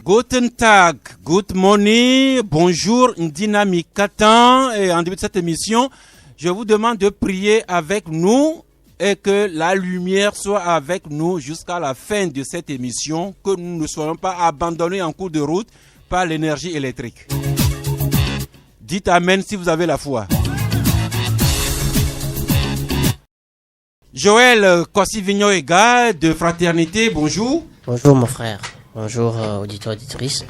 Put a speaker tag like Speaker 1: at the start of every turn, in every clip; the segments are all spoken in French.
Speaker 1: Guten Tag, good morning, bonjour, Ndina Mikatan. Et en début de cette émission, je vous demande de prier avec nous et que la lumière soit avec nous jusqu'à la fin de cette émission, que nous ne soyons pas abandonnés en cours de route par l'énergie électrique. Dites Amen si vous avez la foi. Joël Kossi-Vignon-Ega de Fraternité, bonjour.
Speaker 2: Bonjour mon frère, bonjour auditeurs, auditrices.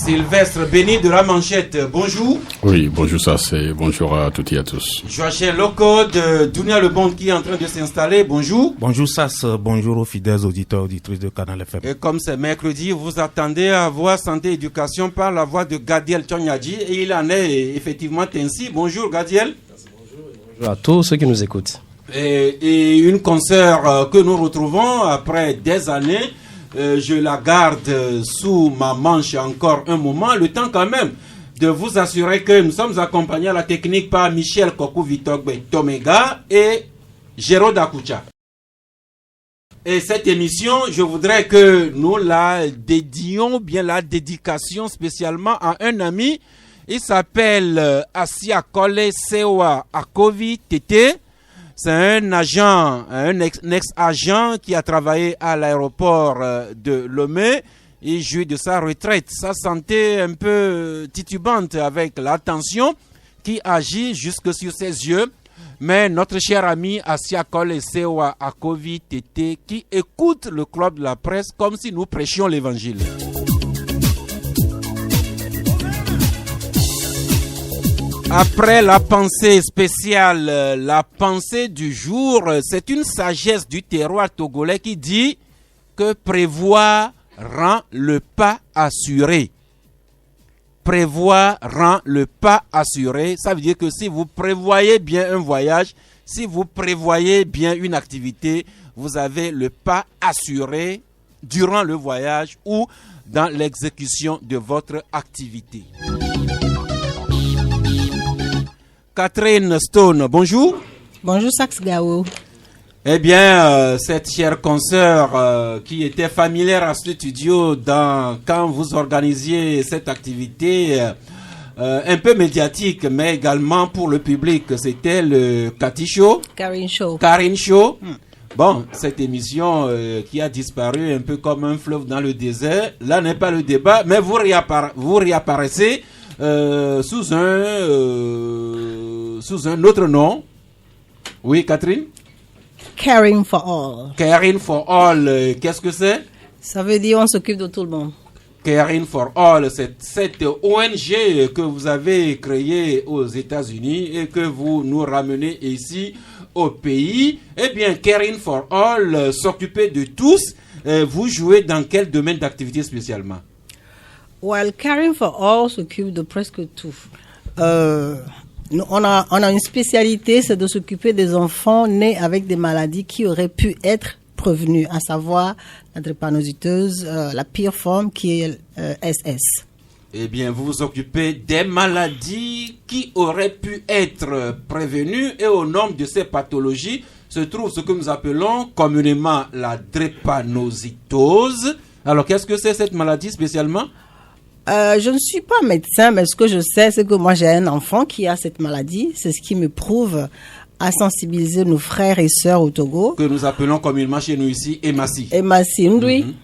Speaker 1: Sylvestre Béni de La Manchette, bonjour.
Speaker 3: Oui, bonjour c'est bonjour à toutes et à tous.
Speaker 1: Joachim Loco de Dunia Le Bon qui est en train de s'installer, bonjour.
Speaker 4: Bonjour Sass, bonjour aux fidèles auditeurs, auditrices de Canal FM.
Speaker 1: Et comme c'est mercredi, vous attendez à voir Santé et Éducation par la voix de Gadiel Tchonyadji et il en est effectivement ainsi. Bonjour Gadiel.
Speaker 5: Bonjour à tous ceux qui nous écoutent.
Speaker 1: Et une consoeur que nous retrouvons après des années. Je la garde sous ma manche encore un moment, le temps quand même de vous assurer que nous sommes accompagnés à la technique par Michel Kokou-Vitogbe Tomega et Géraud Akoucha. Et cette émission, je voudrais que nous la dédions, bien la dédication spécialement à un ami. Il s'appelle Asia Kole Sewa Akovi Tete. C'est un agent, un ex-agent qui a travaillé à l'aéroport de Lomé. Il jouit de sa retraite. Sa santé un peu titubante avec la tension qui agit jusque sur ses yeux. Mais notre cher ami Asia Kole Sewa Akovi Tete qui écoute le club de la presse comme si nous prêchions l'évangile. Après la pensée spéciale, la pensée du jour, c'est une sagesse du terroir togolais qui dit que prévoir rend le pas assuré. Prévoir rend le pas assuré. Ça veut dire que si vous prévoyez bien un voyage, si vous prévoyez bien une activité, vous avez le pas assuré durant le voyage ou dans l'exécution de votre activité. Catherine Stone, bonjour.
Speaker 6: Bonjour Sax Gao.
Speaker 1: Eh bien, cette chère consoeur qui était familière à ce studio quand vous organisiez cette activité un peu médiatique, mais également pour le public, c'était le Cathy Show. Karine Show. Bon, cette émission qui a disparu un peu comme un fleuve dans le désert, là n'est pas le débat, mais vous réapparaissez sous un autre nom. Oui, Catherine?
Speaker 6: Caring for All.
Speaker 1: Caring for All, qu'est-ce que c'est?
Speaker 6: Ça veut dire on s'occupe de tout le monde.
Speaker 1: Caring for All, c'est cette ONG que vous avez créée aux États-Unis et que vous nous ramenez ici au pays. Eh bien, Caring for All, s'occuper de tous, vous jouez dans quel domaine d'activité spécialement?
Speaker 6: Well, Caring for All s'occupe de presque tout. On a une spécialité, c'est de s'occuper des enfants nés avec des maladies qui auraient pu être prévenues, à savoir la drépanocytose, la pire forme qui est SS.
Speaker 1: Eh bien, vous vous occupez des maladies qui auraient pu être prévenues et au nom de ces pathologies se trouve ce que nous appelons communément la drépanocytose. Alors, qu'est-ce que c'est cette maladie spécialement?
Speaker 6: Je ne suis pas médecin, mais ce que je sais, c'est que moi j'ai un enfant qui a cette maladie. C'est ce qui me prouve à sensibiliser nos frères et sœurs au Togo.
Speaker 1: Que nous appelons communément chez nous ici Emassi.
Speaker 6: Emassi, Ndui.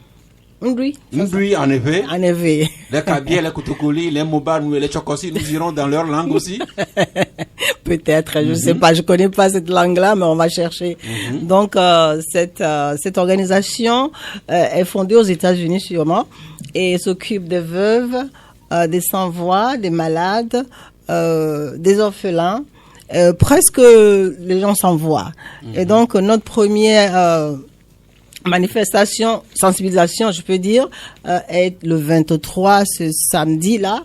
Speaker 1: Ndui, en effet.
Speaker 6: En effet.
Speaker 1: Les Kabiens, les Kotokoli, les Moban, les Chokosi, nous irons dans leur langue aussi.
Speaker 6: Peut-être, je ne sais pas, je ne connais pas cette langue-là, mais on va chercher. Donc, cette organisation est fondée aux États-Unis sûrement et s'occupe des veuves, des sans-voix, des malades, des orphelins. Presque les gens s'envoient. Et donc, notre première manifestation, sensibilisation, je peux dire, est le 23, ce samedi-là,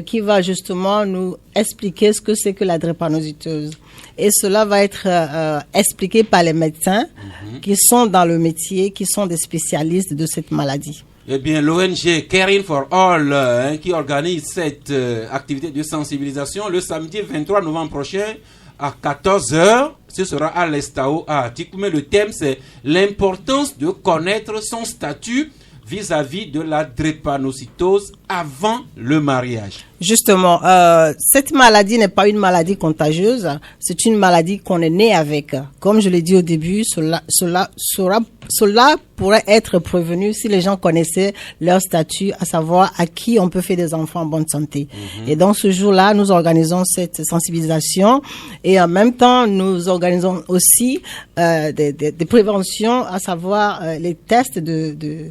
Speaker 6: qui va justement nous expliquer ce que c'est que la drépanocytose. Et cela va être expliqué par les médecins qui sont dans le métier, qui sont des spécialistes de cette maladie.
Speaker 1: Eh bien, l'ONG Caring for All, qui organise cette activité de sensibilisation le samedi 23 novembre prochain à 14h, ce sera à l'Estao à Atikoumé. Le thème, c'est l'importance de connaître son statut vis-à-vis de la drépanocytose avant le mariage?
Speaker 6: Justement, cette maladie n'est pas une maladie contagieuse, c'est une maladie qu'on est né avec. Comme je l'ai dit au début, cela pourrait être prévenu si les gens connaissaient leur statut, à savoir à qui on peut faire des enfants en bonne santé. Et donc ce jour-là, nous organisons cette sensibilisation et en même temps, nous organisons aussi des préventions, à savoir les tests de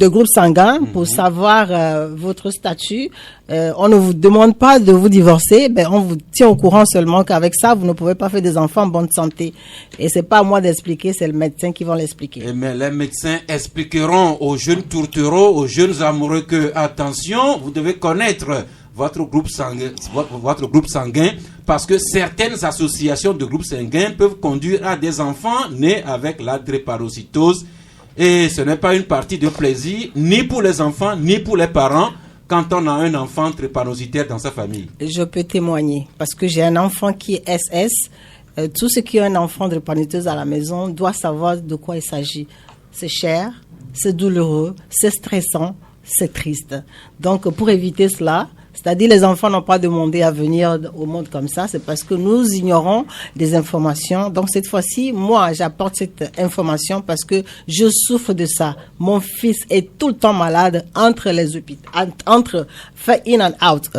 Speaker 6: groupe sanguin pour savoir votre statut. On ne vous demande pas de vous divorcer, on vous tient au courant seulement qu'avec ça, vous ne pouvez pas faire des enfants en bonne santé. Et c'est pas à moi d'expliquer, c'est le médecin qui va l'expliquer.
Speaker 1: Mais les médecins expliqueront aux jeunes tourtereaux, aux jeunes amoureux que, attention, vous devez connaître votre groupe sanguin, parce que certaines associations de groupes sanguins peuvent conduire à des enfants nés avec la drépanocytose. Et ce n'est pas une partie de plaisir, ni pour les enfants, ni pour les parents, quand on a un enfant drépanocytaire dans sa famille.
Speaker 6: Je peux témoigner, parce que j'ai un enfant qui est SS. Tout ce qui a un enfant drépanocytose à la maison doit savoir de quoi il s'agit. C'est cher, c'est douloureux, c'est stressant, c'est triste. Donc, pour éviter cela, c'est-à-dire les enfants n'ont pas demandé à venir au monde comme ça, c'est parce que nous ignorons des informations. Donc cette fois-ci, moi, j'apporte cette information parce que je souffre de ça. Mon fils est tout le temps malade entre les hôpitaux, entre in and out,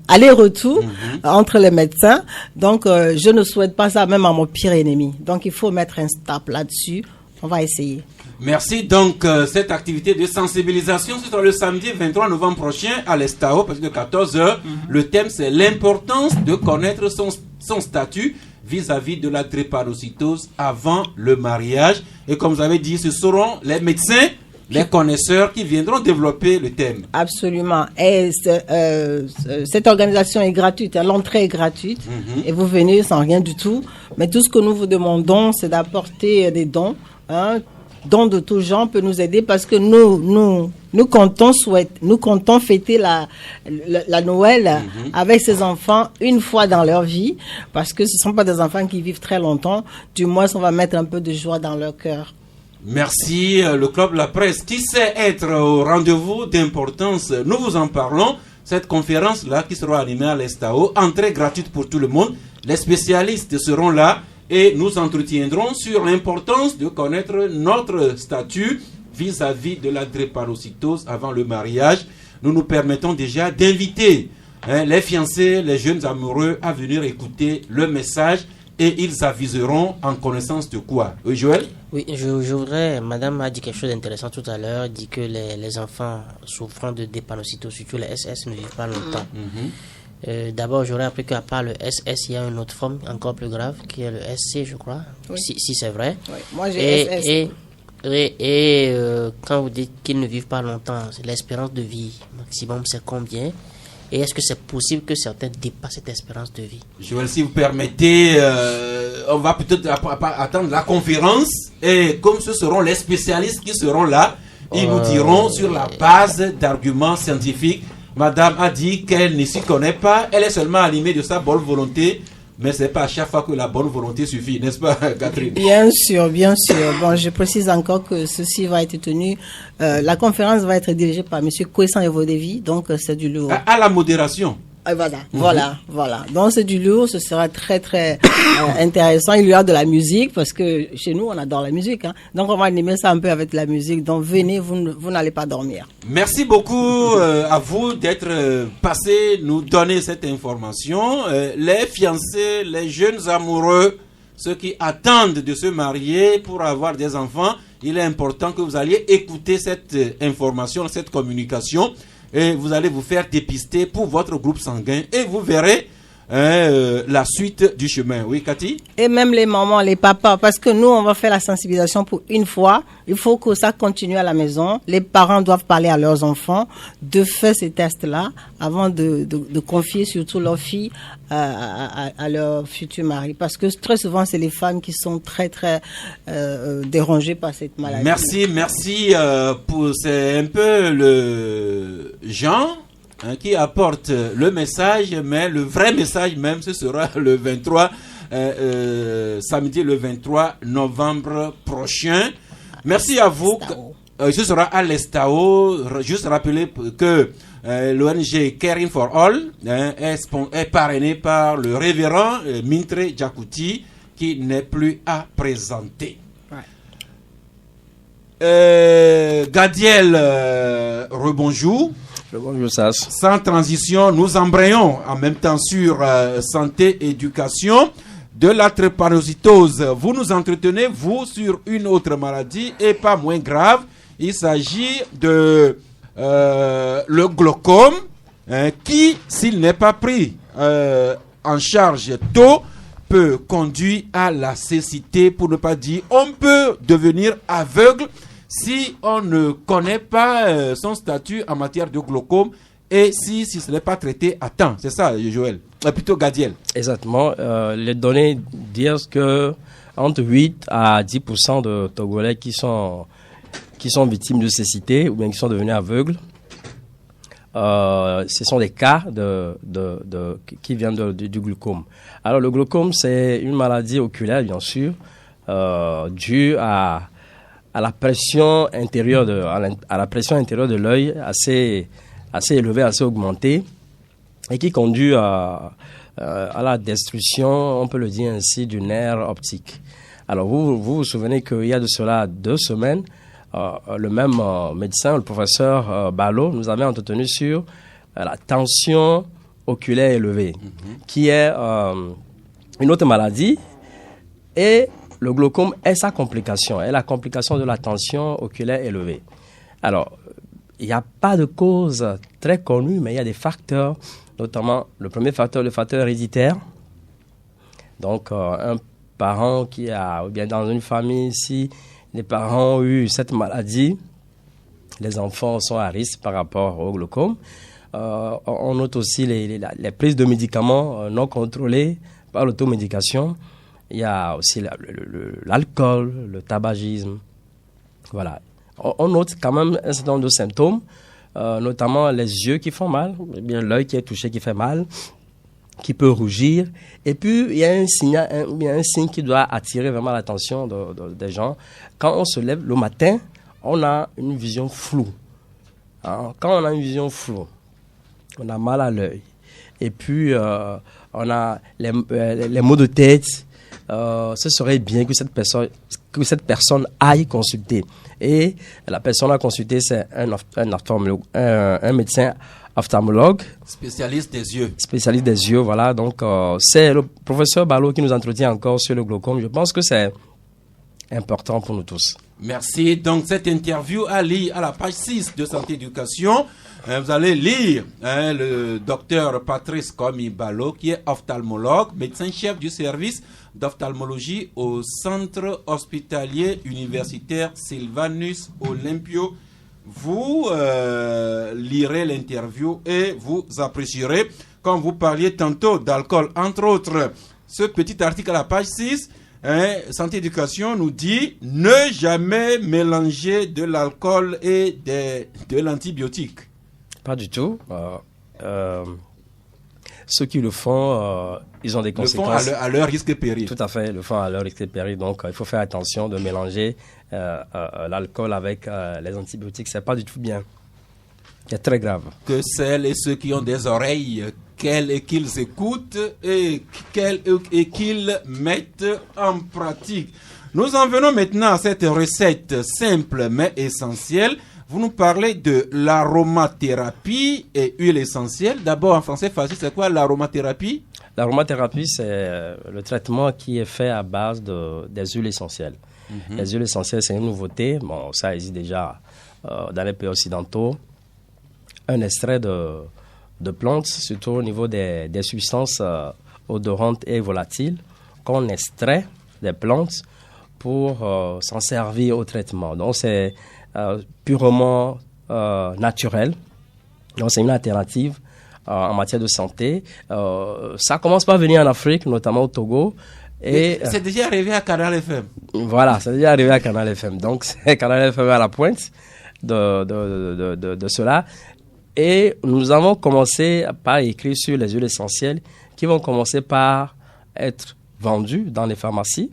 Speaker 6: aller-retour entre les médecins. Donc je ne souhaite pas ça même à mon pire ennemi. Donc il faut mettre un stop là-dessus. On va essayer.
Speaker 1: Merci. Donc, cette activité de sensibilisation, ce sera le samedi 23 novembre prochain à l'Estao, parce que 14h. Le thème, c'est l'importance de connaître son statut vis-à-vis de la drépanocytose avant le mariage. Et comme vous avez dit, ce seront les médecins, les connaisseurs qui viendront développer le thème.
Speaker 6: Absolument. Et cette organisation est gratuite, l'entrée est gratuite. Et vous venez sans rien du tout. Mais tout ce que nous vous demandons, c'est d'apporter des dons. Dons de tout genre peut nous aider parce que nous comptons fêter la Noël avec ces enfants une fois dans leur vie, parce que ce ne sont pas des enfants qui vivent très longtemps. Du moins, on va mettre un peu de joie dans leur cœur.
Speaker 1: Merci, le Club La Presse, qui sait être au rendez-vous d'importance. Nous vous en parlons. Cette conférence-là qui sera animée à l'Estao, entrée gratuite pour tout le monde. Les spécialistes seront là. Et nous entretiendrons sur l'importance de connaître notre statut vis-à-vis de la drépanocytose avant le mariage. Nous nous permettons déjà d'inviter les fiancés, les jeunes amoureux à venir écouter le message et ils aviseront en connaissance de quoi. Joël?
Speaker 2: Oui, je voudrais, madame a dit quelque chose d'intéressant tout à l'heure, dit que les enfants souffrant de drépanocytose, surtout les SS, ne vivent pas longtemps. D'abord, j'aurais appris qu'à part le SS, il y a une autre forme encore plus grave qui est le SC, je crois, si c'est vrai.
Speaker 6: Oui. Moi, j'ai SS.
Speaker 2: Et quand vous dites qu'ils ne vivent pas longtemps, l'espérance de vie maximum, c'est combien? Et est-ce que c'est possible que certains dépassent cette espérance de vie?
Speaker 1: Joël, si vous permettez, on va peut-être attendre la conférence. Et comme ce seront les spécialistes qui seront là, ils nous diront sur la base d'arguments scientifiques. Madame a dit qu'elle ne s'y connaît pas, elle est seulement animée de sa bonne volonté, mais ce n'est pas à chaque fois que la bonne volonté suffit, n'est-ce pas, Catherine?
Speaker 6: Bien sûr, bien sûr. Bon, je précise encore que ceci va être tenu, la conférence va être dirigée par M. Kouessan Evodevi, donc c'est du lourd.
Speaker 1: À la modération.
Speaker 6: Voilà. Donc c'est du lourd, ce sera très très intéressant. Il y aura de la musique parce que chez nous on adore la musique. Donc on va animer ça un peu avec la musique. Donc venez, vous n'allez pas dormir.
Speaker 1: Merci beaucoup à vous d'être passé nous donner cette information. Les fiancés, les jeunes amoureux, ceux qui attendent de se marier pour avoir des enfants, il est important que vous alliez écouter cette information, cette communication. Et vous allez vous faire dépister pour votre groupe sanguin et vous verrez la suite du chemin. Oui, Cathy? Et
Speaker 6: même les mamans, les papas, parce que nous, on va faire la sensibilisation pour une fois. Il faut que ça continue à la maison. Les parents doivent parler à leurs enfants de faire ces tests-là avant de confier surtout leurs filles à leur futur mari. Parce que très souvent, c'est les femmes qui sont très, très dérangées par cette maladie.
Speaker 1: Merci. C'est un peu le Jean qui apporte le message, mais le vrai message même, ce sera le 23, samedi le 23 novembre prochain. Merci à vous. ce sera à l'Estao. Juste rappeler que l'ONG Caring for All est parrainée par le révérend Mintre Djakouti, qui n'est plus à présenter. Gadiel, rebonjour.
Speaker 5: Bonjour, Sas.
Speaker 1: Sans transition, nous embrayons en même temps sur santé, éducation. De la drépanocytose, vous nous entretenez, vous, sur une autre maladie et pas moins grave. Il s'agit de le glaucome qui, s'il n'est pas pris en charge tôt, peut conduire à la cécité, pour ne pas dire on peut devenir aveugle si on ne connaît pas son statut en matière de glaucome et si ce n'est pas traité à temps. C'est ça, Joël. Plutôt Gadiel.
Speaker 5: Exactement. Les données disent que entre 8 à 10% de Togolais qui sont victimes de cécité ou bien qui sont devenus aveugles, ce sont des cas qui viennent du glaucome. Alors le glaucome, c'est une maladie oculaire, bien sûr, due à la pression intérieure de l'œil assez élevée, assez augmentée, et qui conduit à la destruction, on peut le dire ainsi, du nerf optique. Alors vous souvenez qu'il y a de cela 2 semaines, le même médecin, le professeur Ballot, nous avait entretenu sur la tension oculaire élevée, qui est une autre maladie, et le glaucome est sa complication, est la complication de la tension oculaire élevée. Alors, il n'y a pas de cause très connue, mais il y a des facteurs, notamment le premier facteur, le facteur héréditaire. Donc, un parent qui a, ou bien dans une famille, si les parents ont eu cette maladie, les enfants sont à risque par rapport au glaucome. On note aussi les prises de médicaments non contrôlées par l'automédication. Il y a aussi l'alcool, le tabagisme. Voilà. On note quand même un certain nombre de symptômes, notamment les yeux qui font mal, bien l'œil qui est touché qui fait mal, qui peut rougir. Et puis, il y a un signe qui doit attirer vraiment l'attention des gens. Quand on se lève le matin, on a une vision floue. Quand on a une vision floue, on a mal à l'œil. Et puis, on a les maux de tête. Ce serait bien que cette personne aille consulter. Et la personne à consulter, c'est un médecin ophtalmologue.
Speaker 1: Spécialiste des yeux.
Speaker 5: Spécialiste des yeux, voilà. Donc, c'est le professeur Ballot qui nous entretient encore sur le glaucome. Je pense que c'est important pour nous tous.
Speaker 1: Merci. Donc, cette interview à lire à la page 6 de Santé Éducation. Vous allez lire le docteur Patrice Komi Ballot, qui est ophtalmologue, médecin-chef du service d'ophtalmologie au centre hospitalier universitaire Sylvanus Olympio. Vous lirez l'interview et vous apprécierez, comme vous parliez tantôt d'alcool, entre autres, ce petit article à la page 6, Santé Éducation nous dit ne jamais mélanger de l'alcool et de l'antibiotique.
Speaker 5: Pas du tout. Ceux qui le font, ils ont des conséquences.
Speaker 1: Le font à leur risque et péril.
Speaker 5: Tout à fait, le font à leur risque et péril. Donc, il faut faire attention de mélanger l'alcool avec les antibiotiques. C'est pas du tout bien. C'est très grave.
Speaker 1: Que celles et ceux qui ont des oreilles, qu'ils écoutent et qu'ils mettent en pratique. Nous en venons maintenant à cette recette simple mais essentielle. Vous nous parlez de l'aromathérapie et huile essentielle. D'abord, en français facile, c'est quoi l'aromathérapie? L'aromathérapie,
Speaker 5: c'est le traitement qui est fait à base des huiles essentielles. Les huiles essentielles, c'est une nouveauté. Bon, ça existe déjà dans les pays occidentaux. Un extrait de plantes, surtout au niveau des substances odorantes et volatiles, qu'on extrait des plantes pour s'en servir au traitement. Donc, c'est purement naturel. Donc, c'est une alternative en matière de santé. Ça commence par venir en Afrique, notamment au Togo.
Speaker 1: Et c'est déjà arrivé à Canal FM.
Speaker 5: Voilà, c'est déjà arrivé à Canal FM. Donc, c'est Canal FM à la pointe de cela. Et nous avons commencé par écrire sur les huiles essentielles qui vont commencer par être vendues dans les pharmacies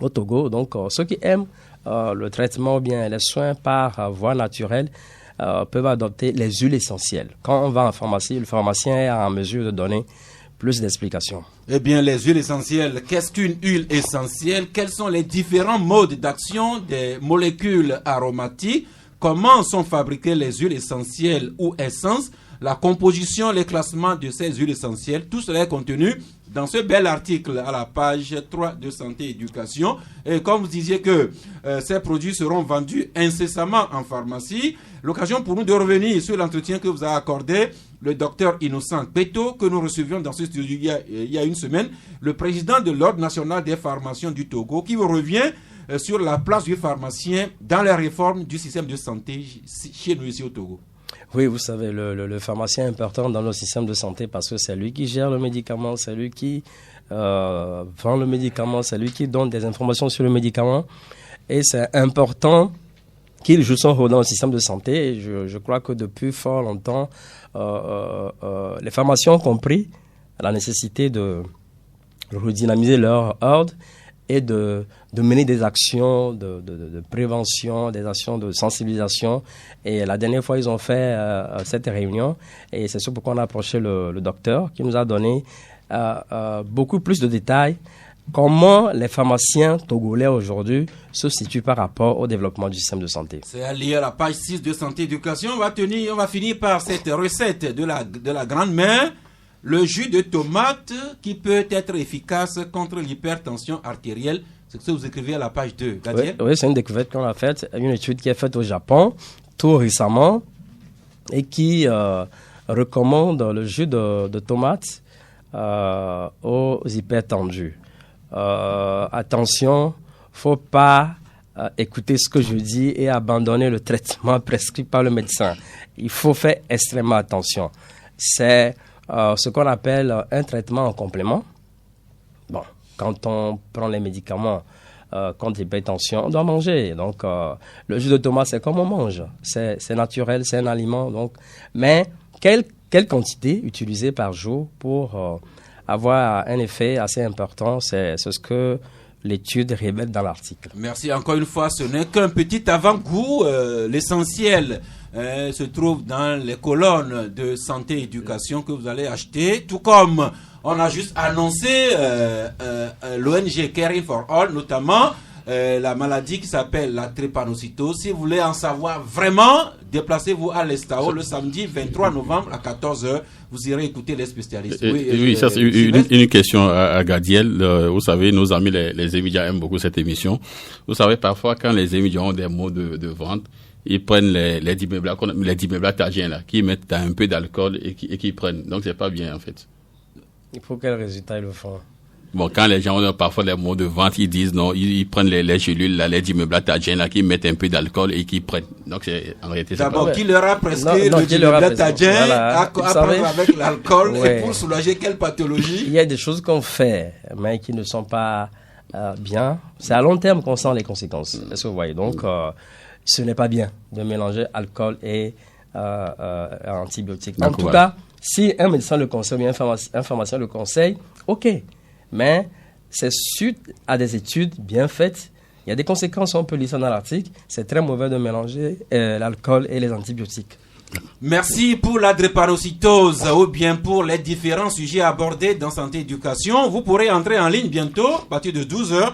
Speaker 5: au Togo. Donc, ceux qui aiment le traitement ou bien les soins par voie naturelle peuvent adopter les huiles essentielles. Quand on va en pharmacie, le pharmacien est en mesure de donner plus d'explications.
Speaker 1: Eh bien, les huiles essentielles, qu'est-ce qu'une huile essentielle? Quels sont les différents modes d'action des molécules aromatiques? Comment sont fabriquées les huiles essentielles ou essences? La composition, les classements de ces huiles essentielles, tout cela est contenu dans ce bel article à la page 3 de Santé et Éducation. Et comme vous disiez que ces produits seront vendus incessamment en pharmacie, l'occasion pour nous de revenir sur l'entretien que vous a accordé le docteur Innocent Beto, que nous recevions dans ce studio il y a une semaine, le président de l'Ordre national des pharmaciens du Togo, qui revient sur la place du pharmacien dans la réforme du système de santé chez nous ici au Togo.
Speaker 5: Oui, vous savez, le pharmacien est important dans notre système de santé parce que c'est lui qui gère le médicament, c'est lui qui vend le médicament, c'est lui qui donne des informations sur le médicament. Et c'est important qu'il joue son rôle dans le système de santé. Et je crois que depuis fort longtemps, les pharmaciens ont compris la nécessité de redynamiser leur ordre et de mener des actions de prévention, des actions de sensibilisation. Et la dernière fois, ils ont fait cette réunion. Et c'est ce pourquoi on a approché le docteur qui nous a donné beaucoup plus de détails. Comment les pharmaciens togolais aujourd'hui se situent par rapport au développement du système de santé.
Speaker 1: C'est à lire la page 6 de Santé et Éducation. On va finir par cette recette de la grand-mère. Le jus de tomate qui peut être efficace contre l'hypertension artérielle. C'est ce que vous écrivez à la page 2.
Speaker 5: Oui, c'est une découverte qu'on a faite. Une étude qui est faite au Japon tout récemment et qui recommande le jus de tomate aux hypertendus. Attention, faut pas écouter ce que je dis et abandonner le traitement prescrit par le médecin. Il faut faire extrêmement attention. C'est ce qu'on appelle un traitement en complément. Bon, quand on prend les médicaments contre l'hypertension, on doit manger. Donc, le jus de tomate, c'est comme on mange. C'est naturel, c'est un aliment. Donc, mais quelle quantité utiliser par jour pour avoir un effet assez important, c'est ce que l'étude révèle dans l'article.
Speaker 1: Merci encore une fois. Ce n'est qu'un petit avant-goût. L'essentiel se trouve dans les colonnes de santé et éducation que vous allez acheter. Tout comme on a juste annoncé l'ONG Caring for All, notamment la maladie qui s'appelle la drépanocytose. Si vous voulez en savoir vraiment, déplacez-vous à l'Estao le samedi 23 novembre à 14h. Vous irez écouter les spécialistes.
Speaker 3: Oui, ça c'est une question à Gadiel. Vous savez, nos amis les émédias aiment beaucoup cette émission. Vous savez, parfois quand les émédias ont des mots de vente, ils prennent les diméblats tagiens là, qui mettent un peu d'alcool et qui prennent. Donc c'est pas bien en fait.
Speaker 5: Il faut quel résultat ils le font?
Speaker 3: Bon, quand les gens ont parfois les mots de vente, ils disent non, ils prennent les gélules, là, les diméblats tagiens là, qui mettent un peu d'alcool et qui prennent. Donc c'est en réalité c'est
Speaker 1: d'abord, qui leur a prescrit le diméblat tagien à prendre avec l'alcool et pour soulager quelle pathologie?
Speaker 5: Il y a des choses qu'on fait, mais qui ne sont pas bien. C'est à long terme qu'on sent les conséquences. Est-ce que vous voyez? Donc, ce n'est pas bien de mélanger alcool et antibiotiques. En tout cas, si un médecin le conseille, bien un pharmacien le conseille, ok. Mais c'est suite à des études bien faites. Il y a des conséquences, on peut lire ça dans l'article. C'est très mauvais de mélanger l'alcool et les antibiotiques.
Speaker 1: Merci pour la drépanocytose ou bien pour les différents sujets abordés dans Santé et Éducation. Vous pourrez entrer en ligne bientôt, à partir de 12h,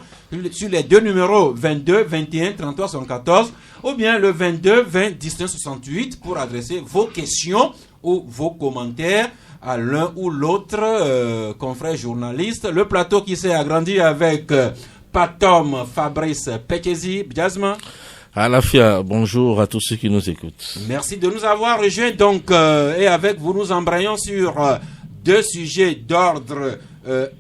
Speaker 1: sur les deux numéros 22 21 33 74 ou bien le 22 20 19 68 pour adresser vos questions ou vos commentaires à l'un ou l'autre confrère journaliste. Le plateau qui s'est agrandi avec Patom Fabrice Pekezi Biasma.
Speaker 7: Alafia, bonjour à tous ceux qui nous écoutent.
Speaker 1: Merci de nous avoir rejoints. Donc, et avec vous, nous embrayons sur deux sujets d'ordre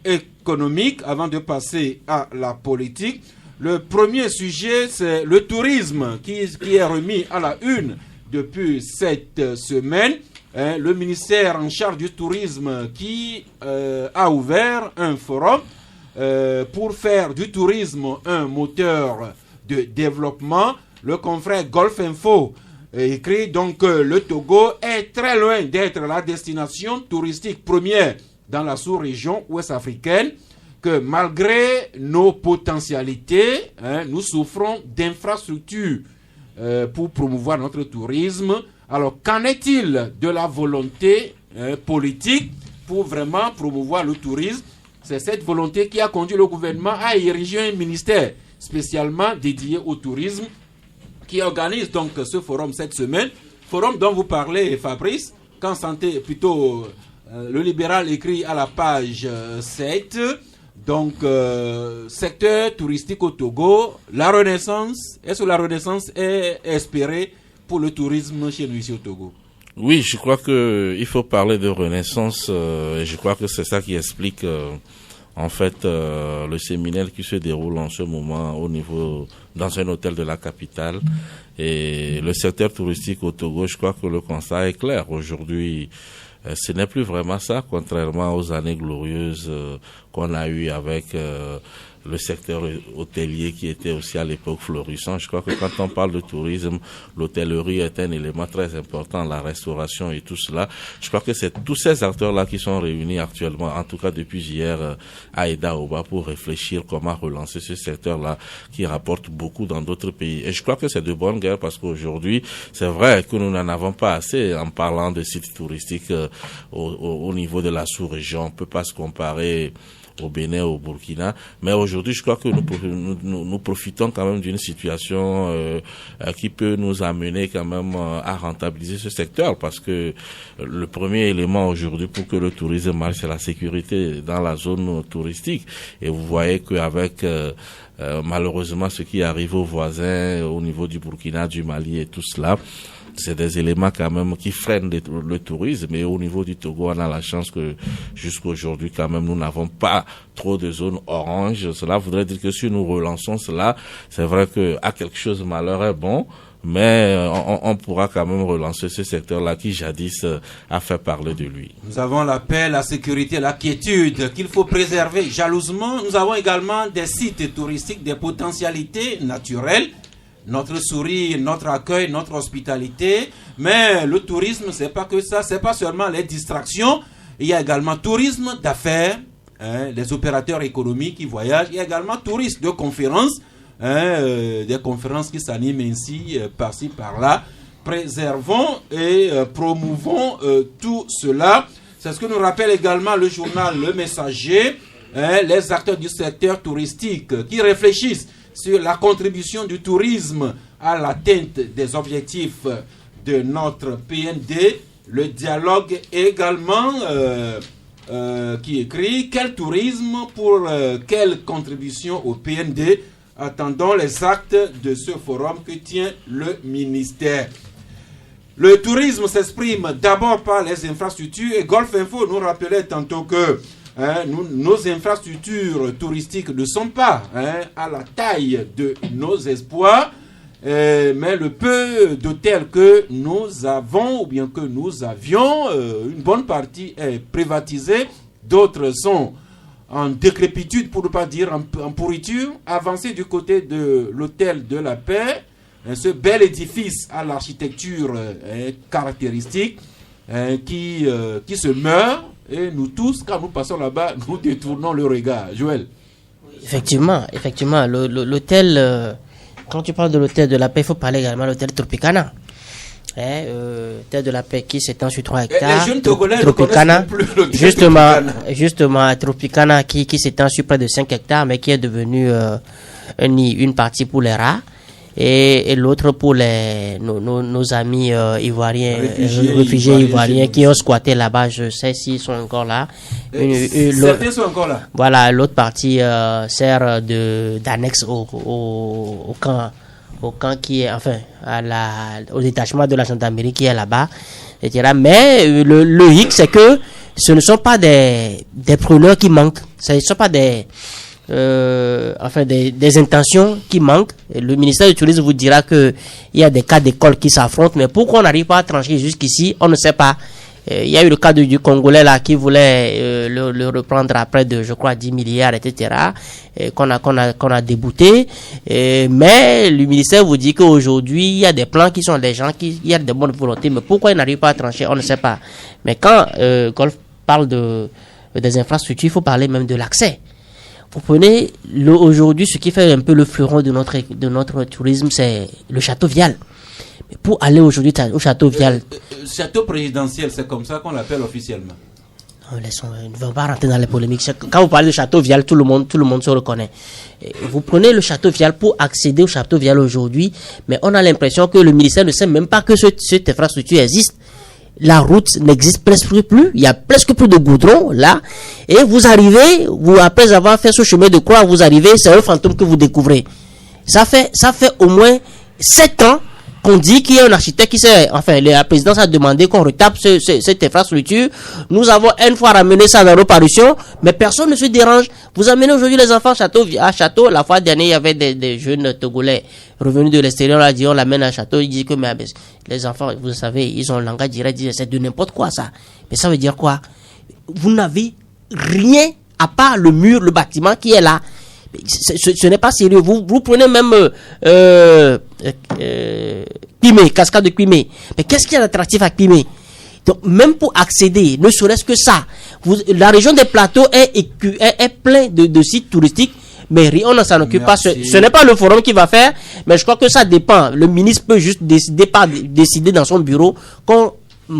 Speaker 1: économique avant de passer à la politique. Le premier sujet, c'est le tourisme qui est remis à la une depuis cette semaine. Le ministère en charge du tourisme qui a ouvert un forum pour faire du tourisme un moteur de développement. Le confrère Golf Info écrit donc que le Togo est très loin d'être la destination touristique première dans la sous-région ouest-africaine. que malgré nos potentialités, nous souffrons d'infrastructures pour promouvoir notre tourisme. Alors, qu'en est-il de la volonté politique pour vraiment promouvoir le tourisme? C'est cette volonté qui a conduit le gouvernement à ériger un ministère spécialement dédié au tourisme qui organise donc ce forum cette semaine. Forum dont vous parlez, Fabrice, quand sentez plutôt le libéral écrit à la page 7. Donc, secteur touristique au Togo, la renaissance, est-ce que la renaissance est espérée pour le tourisme chez nous ici au Togo?
Speaker 7: Oui, je crois que il faut parler de renaissance et je crois que c'est ça qui explique en fait le séminaire qui se déroule en ce moment au niveau dans un hôtel de la capitale et le secteur touristique au Togo. Je crois que le constat est clair aujourd'hui. Ce n'est plus vraiment ça, contrairement aux années glorieuses qu'on a eues avec le secteur hôtelier qui était aussi à l'époque florissant. Je crois que quand on parle de tourisme, l'hôtellerie est un élément très important, la restauration et tout cela. Je crois que c'est tous ces acteurs-là qui sont réunis actuellement, en tout cas depuis hier, à Eda-Oba pour réfléchir comment relancer ce secteur-là qui rapporte beaucoup dans d'autres pays. Et je crois que c'est de bonne guerre parce qu'aujourd'hui, c'est vrai que nous n'en avons pas assez en parlant de sites touristiques au niveau de la sous-région. On peut pas se comparer au Bénin, au Burkina, mais aujourd'hui je crois que nous profitons quand même d'une situation qui peut nous amener quand même à rentabiliser ce secteur, parce que le premier élément aujourd'hui pour que le tourisme marche, c'est la sécurité dans la zone touristique. Et vous voyez qu'avec malheureusement ce qui arrive aux voisins au niveau du Burkina, du Mali et tout cela, c'est des éléments quand même qui freinent le tourisme. Et au niveau du Togo, on a la chance que jusqu'aujourd'hui quand même nous n'avons pas trop de zones oranges. Cela voudrait dire que si nous relançons cela, c'est vrai que à quelque chose malheur est bon, mais on pourra quand même relancer ce secteur-là qui jadis a fait parler de lui.
Speaker 1: Nous avons la paix, la sécurité, la quiétude qu'il faut préserver jalousement. Nous avons également des sites touristiques, des potentialités naturelles. Notre sourire, notre accueil, notre hospitalité. Mais le tourisme, c'est pas que ça, c'est pas seulement les distractions. Il y a également tourisme d'affaires, les opérateurs économiques qui voyagent. Il y a également tourisme de conférences, des conférences qui s'animent ainsi, par-ci, par-là. Préservons et promouvons tout cela. C'est ce que nous rappelle également le journal Le Messager, les acteurs du secteur touristique qui réfléchissent sur la contribution du tourisme à l'atteinte des objectifs de notre PND. Le dialogue également qui écrit « Quel tourisme pour quelle contribution au PND ?» Attendons les actes de ce forum que tient le ministère. Le tourisme s'exprime d'abord par les infrastructures et Golf Info nous rappelait tantôt que nos infrastructures touristiques ne sont pas à la taille de nos espoirs, mais le peu d'hôtels que nous avons ou bien que nous avions, une bonne partie est privatisée, d'autres sont en décrépitude, pour ne pas dire en pourriture. Avancez du côté de l'hôtel de la Paix, ce bel édifice à l'architecture caractéristique qui se meurt. Et nous tous, quand nous passons là-bas, nous détournons le regard. Joël.
Speaker 2: Effectivement. L'hôtel, quand tu parles de l'hôtel de la Paix, il faut parler également de l'hôtel Tropicana. L'hôtel de la Paix qui s'étend sur 3 hectares.
Speaker 1: Les jeunes Togolais
Speaker 2: Tropicana,
Speaker 1: ne connaissent plus
Speaker 2: justement, Tropicana qui s'étend sur près de 5 hectares, mais qui est devenu une partie pour les rats. Et l'autre pour nos amis ivoiriens, réfugiés ivoiriens qui ont squatté là-bas. Je sais s'ils sont encore là.
Speaker 1: Certains sont encore là.
Speaker 2: Voilà, l'autre partie sert d'annexe au camp qui est, enfin, au détachement de la gendarmerie qui est là-bas, etc. Mais le hic, c'est que ce ne sont pas des preneurs qui manquent. Ce ne sont pas des intentions qui manquent. Et le ministère du Tourisme vous dira que il y a des cas d'école qui s'affrontent, mais pourquoi on n'arrive pas à trancher jusqu'ici, on ne sait pas. Il y a eu le cas du Congolais là qui voulait le reprendre après de, je crois, 10 milliards, etc. Qu'on a débouté. Mais le ministère vous dit qu'aujourd'hui, il y a des plans qui sont des gens il y a de bonnes volontés, mais pourquoi ils n'arrivent pas à trancher, on ne sait pas. Mais quand Golf parle des infrastructures, il faut parler même de l'accès. Vous prenez aujourd'hui, ce qui fait un peu le fleuron de notre tourisme, c'est le château Vial. Mais pour aller aujourd'hui au château Vial...
Speaker 1: Château présidentiel, c'est comme ça qu'on l'appelle officiellement.
Speaker 2: Non, ne va pas rentrer dans les polémiques. Quand vous parlez de château Vial, tout le monde se reconnaît. Vous prenez le château Vial pour accéder au château Vial aujourd'hui, mais on a l'impression que le ministère ne sait même pas que cette infrastructure existe. La route n'existe presque plus, il y a presque plus de goudron là, et vous arrivez, après avoir fait ce chemin de croix, vous arrivez, c'est un fantôme que vous découvrez. Ça fait au moins 7 ans qu'on dit qu'il y a un architecte la présidence a demandé qu'on retape cette infrastructure. Nous avons une fois ramené ça dans nos parutions, mais personne ne se dérange. Vous amenez aujourd'hui les enfants à Château. La fois dernière, il y avait des jeunes Togolais revenus de l'extérieur, là, on l'amène à Château, ils disent que les enfants, vous savez, ils ont un langage direct, ils disent c'est de n'importe quoi ça. Mais ça veut dire quoi? Vous n'avez rien à part le mur, le bâtiment qui est là. Ce n'est pas sérieux. Vous prenez même Crimée, cascade de Crimée. Mais qu'est-ce qui est attractif à Crimée? Donc même pour accéder, ne serait-ce que ça, la région des plateaux est plein de sites touristiques, mais on ne s'en occupe pas. Ce n'est pas le forum qui va faire, mais je crois que ça dépend. Le ministre peut juste décider dans son bureau qu'on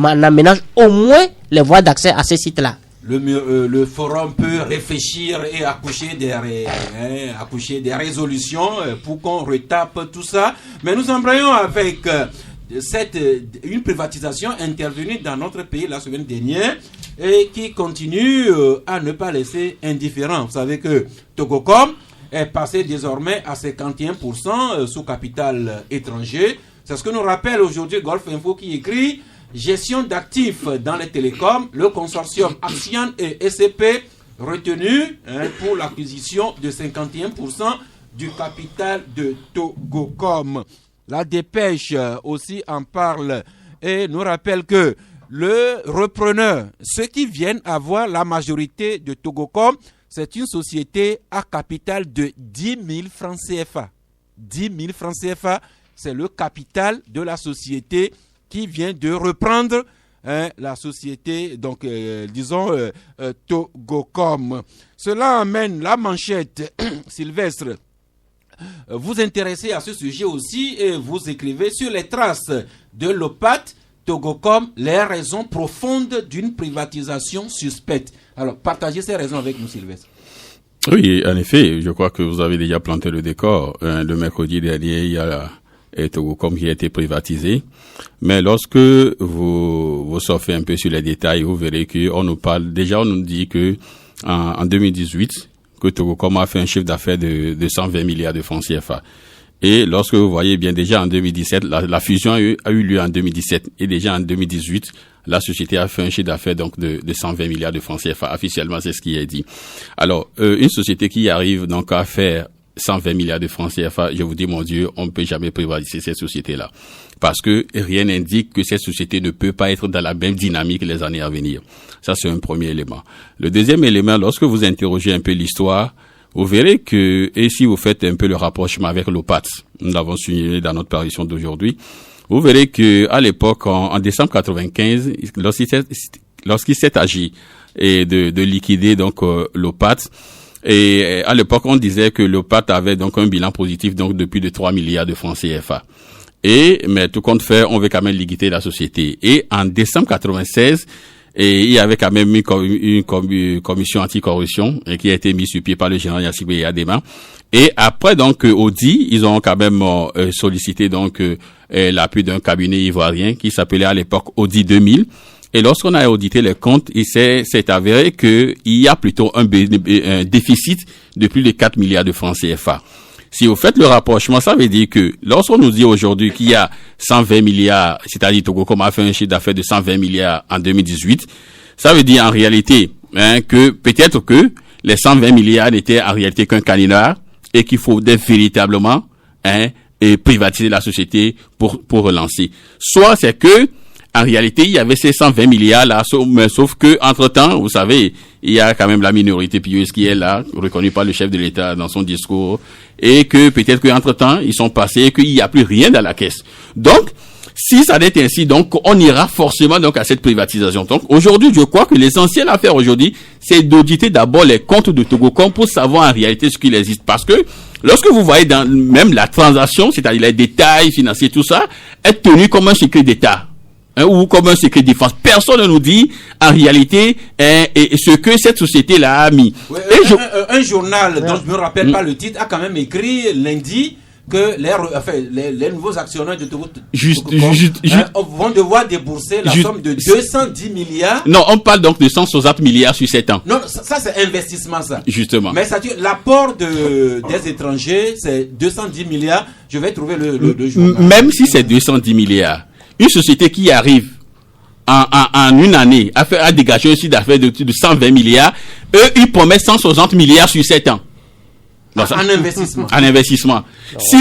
Speaker 2: aménage au moins les voies d'accès à ces sites-là.
Speaker 1: Le forum peut réfléchir et accoucher des résolutions pour qu'on retape tout ça. Mais nous embrayons avec une privatisation intervenue dans notre pays la semaine dernière et qui continue à ne pas laisser indifférent. Vous savez que Togocom est passé désormais à 51% sous capital étranger. C'est ce que nous rappelle aujourd'hui Golf Info qui écrit: gestion d'actifs dans les télécoms, le consortium Axian et SCP retenu pour l'acquisition de 51% du capital de Togocom. La dépêche aussi en parle et nous rappelle que le repreneur, ceux qui viennent avoir la majorité de Togocom, c'est une société à capital de 10 000 francs CFA. 10 000 francs CFA, c'est le capital de la société qui vient de reprendre la société, donc Togocom. Cela amène la manchette, Sylvestre. Vous intéressez à ce sujet aussi et vous écrivez sur les traces de l'OPAT, Togocom, les raisons profondes d'une privatisation suspecte. Alors, partagez ces raisons avec nous, Sylvestre.
Speaker 3: Oui, en effet, je crois que vous avez déjà planté le décor. Le mercredi dernier, il y a Togocom qui a été privatisé. Mais lorsque vous surfez un peu sur les détails, vous verrez qu'on nous dit que en 2018, que Togocom a fait un chiffre d'affaires de 120 milliards de francs CFA. Et lorsque vous voyez bien, déjà en 2017, la fusion a eu lieu en 2017. Et déjà en 2018, la société a fait un chiffre d'affaires donc de 120 milliards de francs CFA. Officiellement, c'est ce qui est dit. Alors, une société qui arrive donc à faire 120 milliards de francs CFA, je vous dis, mon Dieu, on ne peut jamais privatiser cette société-là. Parce que rien n'indique que cette société ne peut pas être dans la même dynamique les années à venir. Ça, c'est un premier élément. Le deuxième élément, lorsque vous interrogez un peu l'histoire, vous verrez que, et si vous faites un peu le rapprochement avec l'OPAT, nous l'avons souligné dans notre parution d'aujourd'hui, vous verrez que, à l'époque, en décembre 95, lorsqu'il s'est agi de liquider donc l'OPAT, et à l'époque, on disait que l'OPAT avait donc un bilan positif donc de plus de 3 milliards de francs CFA. Mais tout compte fait, on veut quand même liquider la société. Et en décembre 96, il y avait quand même une commission anticorruption qui a été mise sur pied par le général Yassine Adema. Et après donc Audi, ils ont quand même sollicité donc l'appui d'un cabinet ivoirien qui s'appelait à l'époque Audi 2000. Et lorsqu'on a audité les comptes, il s'est avéré que il y a plutôt un déficit de plus de 4 milliards de francs CFA. Si vous faites le rapprochement, ça veut dire que lorsqu'on nous dit aujourd'hui qu'il y a 120 milliards, c'est-à-dire Togocom a fait un chiffre d'affaires de 120 milliards en 2018, ça veut dire en réalité que peut-être que les 120 milliards n'étaient en réalité qu'un caninard et qu'il faudrait véritablement privatiser la société pour relancer. Soit c'est que en réalité, il y avait ces 120 milliards là, sauf que entre-temps, vous savez, il y a quand même la minorité pieuse qui est là, reconnue par le chef de l'État dans son discours, et que peut-être qu'entre-temps, ils sont passés et qu'il n'y a plus rien dans la caisse. Donc, Si ça n'est ainsi, donc on ira forcément donc à cette privatisation. Donc aujourd'hui, je crois que l'essentiel à faire aujourd'hui, c'est d'auditer d'abord les comptes de Togocom pour savoir en réalité ce qu'il existe. Parce que lorsque vous voyez dans même la transaction, c'est-à-dire les détails financiers, tout ça, est tenu comme un secret d'État. Ou comme un secret de défense. Personne ne nous dit en réalité ce que cette société-là a mis.
Speaker 1: Ouais, un journal dont je ne me rappelle pas le titre a quand même écrit lundi que les nouveaux actionnaires de Togo vont devoir débourser la somme de 210 milliards.
Speaker 3: Non, on parle donc de 160 milliards sur 7 ans.
Speaker 1: Non, ça c'est investissement ça.
Speaker 3: Justement.
Speaker 1: Mais l'apport des étrangers c'est 210 milliards. Je vais trouver le journal.
Speaker 3: Même si c'est 210 milliards. Une société qui arrive en une année à dégager un chiffre d'affaires de 120 milliards, eux, ils promettent 160 milliards sur 7 ans.
Speaker 1: En investissement.
Speaker 3: En investissement. Si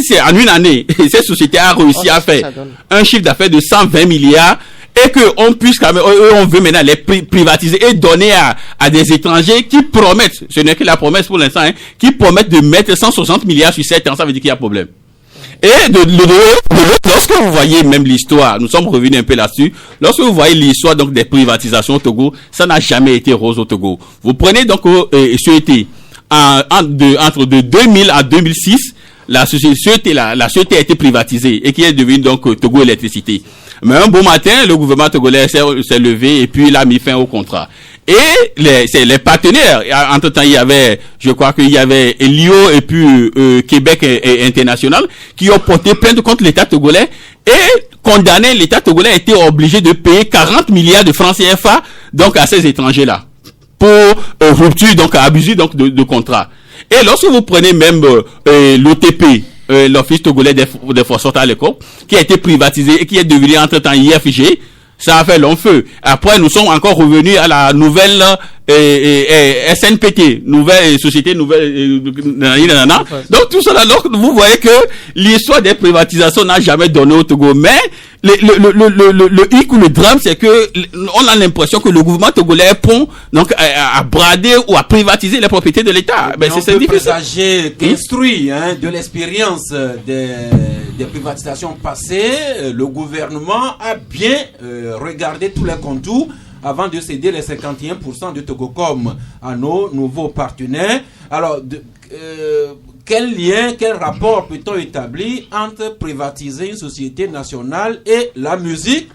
Speaker 3: c'est en une année, cette société a réussi à faire un chiffre d'affaires de 120 milliards et qu'on puisse quand même, on veut maintenant les privatiser et donner à des étrangers qui promettent, ce n'est que la promesse pour l'instant, qui promettent de mettre 160 milliards sur 7 ans, ça veut dire qu'il y a problème. Et lorsque vous voyez même l'histoire, nous sommes revenus un peu là-dessus, lorsque vous voyez l'histoire donc des privatisations au Togo, ça n'a jamais été rose au Togo. Vous prenez donc société entre de 2000 à 2006, la société a été privatisée et qui est devenue donc Togo Électricité. Mais un beau matin, le gouvernement togolais s'est levé et puis il a mis fin au contrat. Et les partenaires, entre-temps, il y avait, je crois qu'il y avait Elio et puis Québec et International qui ont porté plainte contre l'État togolais et condamné l'État togolais a été obligé de payer 40 milliards de francs CFA donc à ces étrangers-là pour rupture, donc abus donc de contrat. Et lorsque vous prenez même l'OTP, l'Office togolais des forces à l'école, qui a été privatisé et qui est devenu entre-temps IFG, ça a fait long feu. Après, nous sommes encore revenus à la nouvelle SNPT, nouvelle société, nouvelle. Donc tout ça, alors vous voyez que l'histoire des privatisations n'a jamais donné au Togo. Mais le hic ou le drame, c'est que on a l'impression que le gouvernement togolais est prompt donc à brader ou à privatiser les propriétés de l'État.
Speaker 1: Mais c'est difficile. Qu'instruit de l'expérience des privatisations passées, le gouvernement a bien regardé tous les contours avant de céder les 51% de Togocom à nos nouveaux partenaires. Alors, quel lien, quel rapport peut-on établir entre privatiser une société nationale et la musique?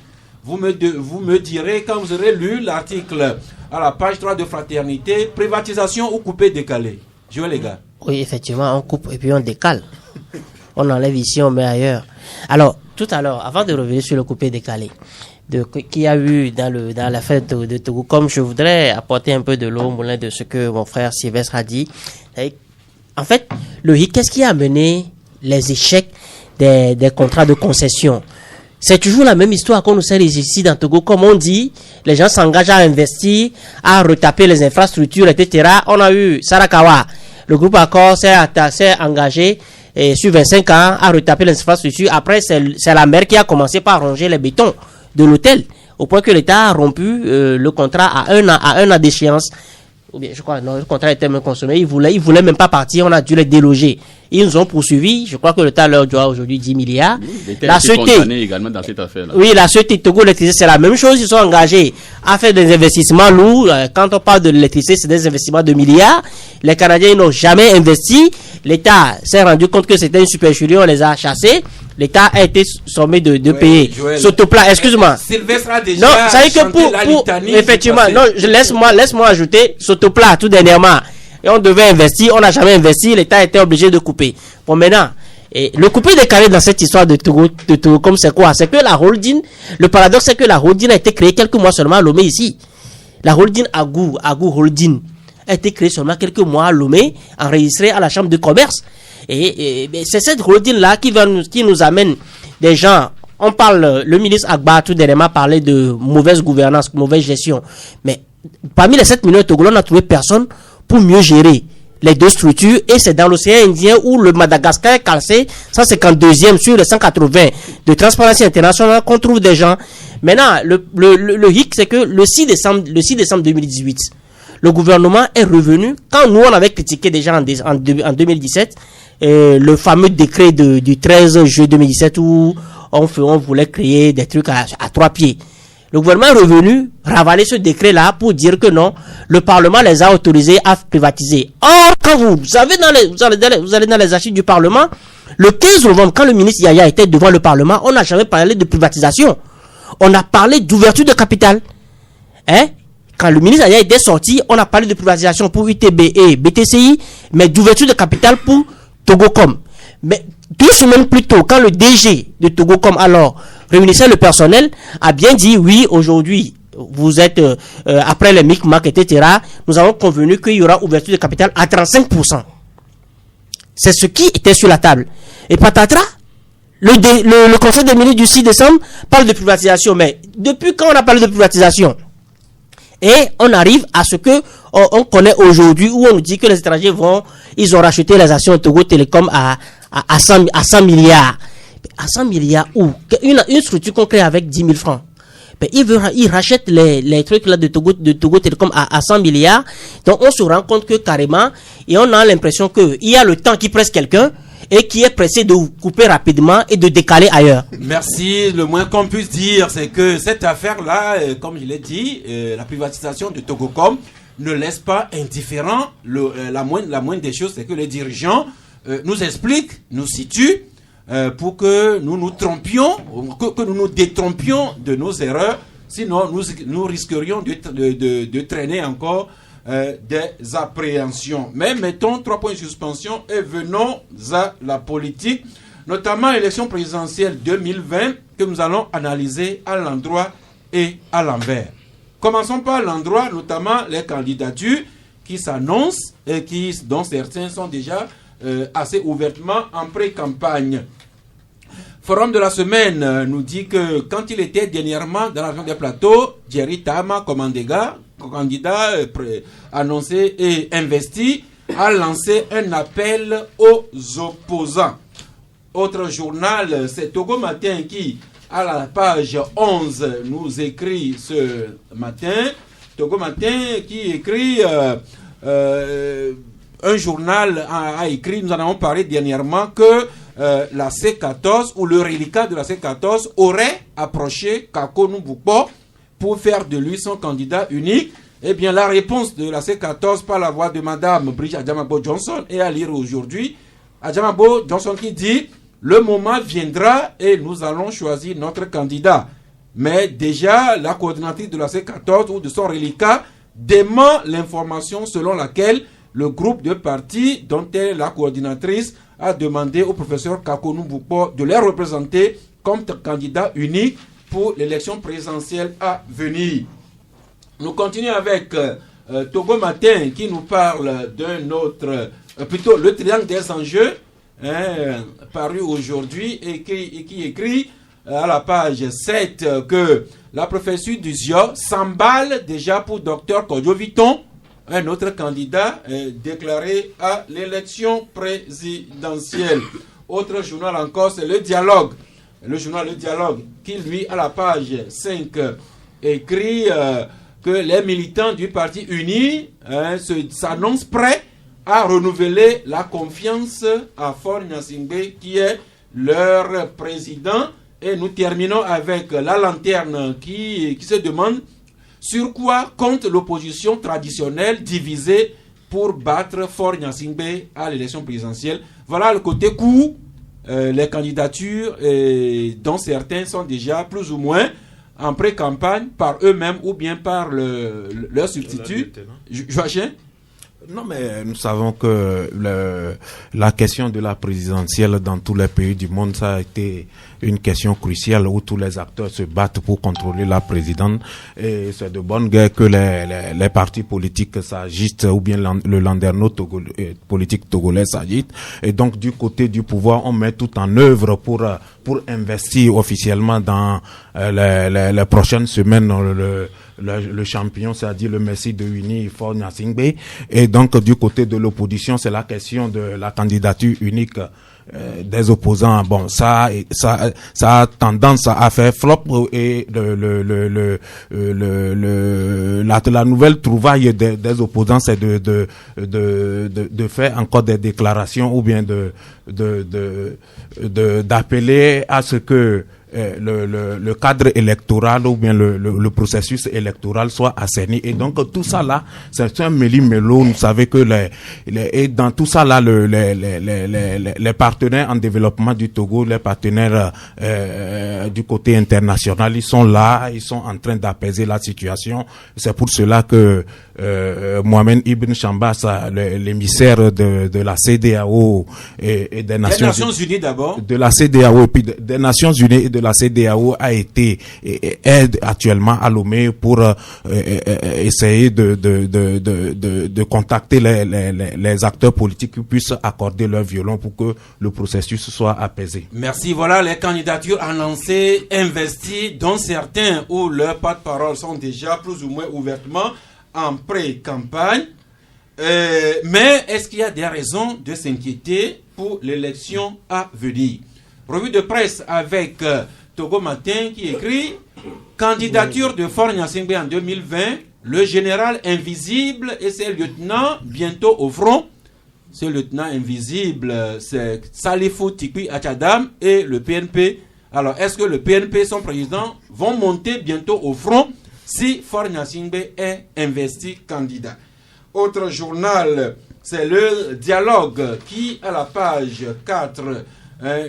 Speaker 1: Vous me direz, quand vous aurez lu l'article à la page 3 de Fraternité, privatisation ou couper décalé. Joël les gars.
Speaker 2: Oui, effectivement, on coupe et puis on décale. On enlève ici, on met ailleurs. Alors, tout à l'heure, avant de revenir sur le coupé décalé, qu'il y a eu dans l'affaire de Togo, comme je voudrais apporter un peu de l'eau au moulin de ce que mon frère Sylvestre a dit. En fait, qu'est-ce qui a amené les échecs des contrats de concession? C'est toujours la même histoire qu'on nous sert ici dans Togo. Comme on dit, les gens s'engagent à investir, à retaper les infrastructures, etc. On a eu Sarakawa. Le groupe Accor s'est engagé sur 25 ans à retaper les infrastructures. Après, c'est la mer qui a commencé par ronger les bétons de l'hôtel, au point que l'État a rompu le contrat à un an d'échéance. Ou bien, je crois, non, le contrat était même consommé. Ils voulaient même pas partir. On a dû les déloger. Ils nous ont poursuivis. Je crois que l'État leur doit aujourd'hui 10 milliards.
Speaker 3: La société également dans cette affaire-là.
Speaker 2: Oui, la société Togo Électricité, c'est la même chose. Ils sont engagés à faire des investissements lourds. Quand on parle de l'électricité, c'est des investissements de milliards. Les Canadiens n'ont jamais investi. L'État s'est rendu compte que c'était une supercherie. On les a chassés. L'État a été sommé de payer. Sotopla, excuse-moi.
Speaker 1: Sylvestre a déjà
Speaker 2: non, ça veut dire que pour effectivement, non, laisse-moi ajouter Sotopla tout dernièrement. Et on devait investir, on n'a jamais investi, l'État était obligé de couper. Bon, maintenant, le coupé décalé dans cette histoire de Togo, comme c'est quoi? C'est que la holding, le paradoxe c'est que la holding a été créée quelques mois seulement à Lomé ici. La holding Agou Holding a été créée seulement quelques mois à Lomé, enregistrée à la Chambre de commerce. Et c'est cette holding-là qui nous amène des gens. On parle, le ministre Agba tout dernièrement parlait de mauvaise gouvernance, mauvaise gestion. Mais parmi les 7 millions de Togolais, on n'a trouvé personne pour mieux gérer les deux structures. Et c'est dans l'océan Indien où le Madagascar est calcé 152e sur les 180 de Transparency International qu'on trouve des gens. Maintenant, le hic, c'est que le 6 décembre 2018, le gouvernement est revenu, quand nous on avait critiqué déjà en 2017, le fameux décret du 13 juillet 2017 où on voulait créer des trucs à 3 pieds. Le gouvernement est revenu ravaler ce décret-là pour dire que non, le Parlement les a autorisés à privatiser. Or, quand vous allez dans les archives du Parlement, le 15 novembre, quand le ministre Yaya était devant le Parlement, on n'a jamais parlé de privatisation. On a parlé d'ouverture de capital. Quand le ministre Yaya était sorti, on a parlé de privatisation pour UTB et BTCI, mais d'ouverture de capital pour Togocom. Mais 2 semaines plus tôt, quand le DG de Togocom, alors, réunissait le personnel, a bien dit, oui, aujourd'hui, vous êtes, après les micmacs, etc., nous avons convenu qu'il y aura ouverture de capital à 35%. C'est ce qui était sur la table. Et patatras, le conseil des ministres du 6 décembre parle de privatisation. Mais depuis quand on a parlé de privatisation? Et on arrive à ce que on connaît aujourd'hui, où on nous dit que les étrangers ils ont racheté les actions de Togo Télécom à 100 milliards. À 100 milliards où? Une structure qu'on crée avec 10 000 francs. Ben, ils rachètent les trucs là de Togo Télécom à 100 milliards. Donc on se rend compte que carrément, et on a l'impression qu'il y a le temps qui presse quelqu'un et qui est pressé de couper rapidement et de décaler ailleurs.
Speaker 1: Merci. Le moins qu'on puisse dire, c'est que cette affaire-là, comme je l'ai dit, la privatisation de Togocom ne laisse pas indifférent. La moindre des choses, c'est que les dirigeants nous expliquent, nous situent, pour que nous nous trompions, que nous nous détrompions de nos erreurs. Sinon, nous risquerions de traîner encore des appréhensions. Mais mettons 3 points de suspension et venons à la politique, notamment l'élection présidentielle 2020 que nous allons analyser à l'endroit et à l'envers. Commençons par l'endroit, notamment les candidatures qui s'annoncent et dont certains sont déjà assez ouvertement en pré-campagne. Forum de la semaine nous dit que quand il était dernièrement dans la région des Plateaux, Jerry Tama Komandega, candidat annoncé et investi, a lancé un appel aux opposants. Autre journal, c'est Togo Matin qui, à la page 11, nous écrit ce matin. Togo Matin qui écrit... un journal a écrit, nous en avons parlé dernièrement, que la C14 ou le reliquat de la C14 aurait approché Kako Numbukpo pour faire de lui son candidat unique. Eh bien, la réponse de la C14 par la voix de Madame Brigitte Adjamabo Johnson est à lire aujourd'hui. Adjamabo Johnson qui dit « Le moment viendra et nous allons choisir notre candidat ». Mais déjà, la coordinatrice de la C14 ou de son reliquat dément l'information selon laquelle le groupe de partis dont elle est la coordinatrice a demandé au professeur Kako Numbukpo de les représenter comme candidat unique pour l'élection présidentielle à venir. Nous continuons avec Togo Matin qui nous parle d'un autre, plutôt le triangle des enjeux, paru aujourd'hui et qui écrit à la page 7 que la professeure du ZIO s'emballe déjà pour Dr Kodjo Viton, un autre candidat déclaré à l'élection présidentielle. Autre journal encore, c'est Le Dialogue. Le journal Le Dialogue qui, lui, à la page 5, écrit que les militants du Parti Uni s'annoncent prêts à renouveler la confiance à Faure Gnassingbé, qui est leur président. Et nous terminons avec La Lanterne qui se demande sur quoi compte l'opposition traditionnelle divisée pour battre Faure Gnassingbé à l'élection présidentielle. Voilà le côté court, les candidatures dont certains sont déjà plus ou moins en pré-campagne par eux-mêmes ou bien par leur substitut. Joachim ?
Speaker 4: Non, mais nous savons que la question de la présidentielle dans tous les pays du monde, ça a été une question cruciale où tous les acteurs se battent pour contrôler la présidente. Et c'est de bonne guerre que les partis politiques s'agitent, ou bien le landerneau politique togolais s'agite. Et donc, du côté du pouvoir, on met tout en œuvre pour investir officiellement dans les prochaines semaines le champion, c'est-à-dire le Messie de Uni, Faure Gnassingbé. Et donc, du côté de l'opposition, c'est la question de la candidature unique des opposants. Bon, ça a tendance à faire flop, et la nouvelle trouvaille des opposants, c'est de faire encore des déclarations ou bien d'appeler à ce que le cadre électoral ou bien le processus électoral soit assaini. Et donc tout ça là, c'est un méli-mélo. Vous savez que et dans tout ça là, les partenaires en développement du Togo, les partenaires du côté international, ils sont là, ils sont en train d'apaiser la situation. C'est pour cela que Mohamed Ibn Chambas, l'émissaire de la CEDEAO et des Nations
Speaker 1: Unies d'abord,
Speaker 4: de la CEDEAO et puis des Nations Unies et de la CEDEAO a été aide actuellement à Lomé pour essayer de contacter les acteurs politiques qui puissent accorder leur violon pour que le processus soit apaisé.
Speaker 1: Merci. Voilà les candidatures annoncées, investies, dont certains où leurs porte-parole sont déjà plus ou moins ouvertement en pré-campagne. Mais est-ce qu'il y a des raisons de s'inquiéter pour l'élection à venir? Revue de presse avec Togo Matin qui écrit « Candidature de Faure Gnassingbé en 2020, le général invisible et ses lieutenants bientôt au front. » Ce lieutenant invisible, c'est Salifou Tikui Achadam et le PNP. Alors, est-ce que le PNP, son président, vont monter bientôt au front si Faure Gnassingbé est investi candidat? Autre journal, c'est le Dialogue qui, à la page 4,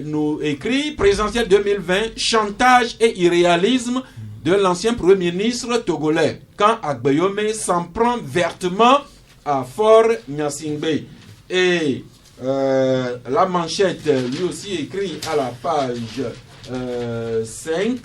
Speaker 1: nous écrit « Présidentielle 2020, chantage et irréalisme de l'ancien Premier ministre togolais » quand Agbayome s'en prend vertement à Faure Gnassingbé. Et la manchette, lui aussi écrit à la page 5,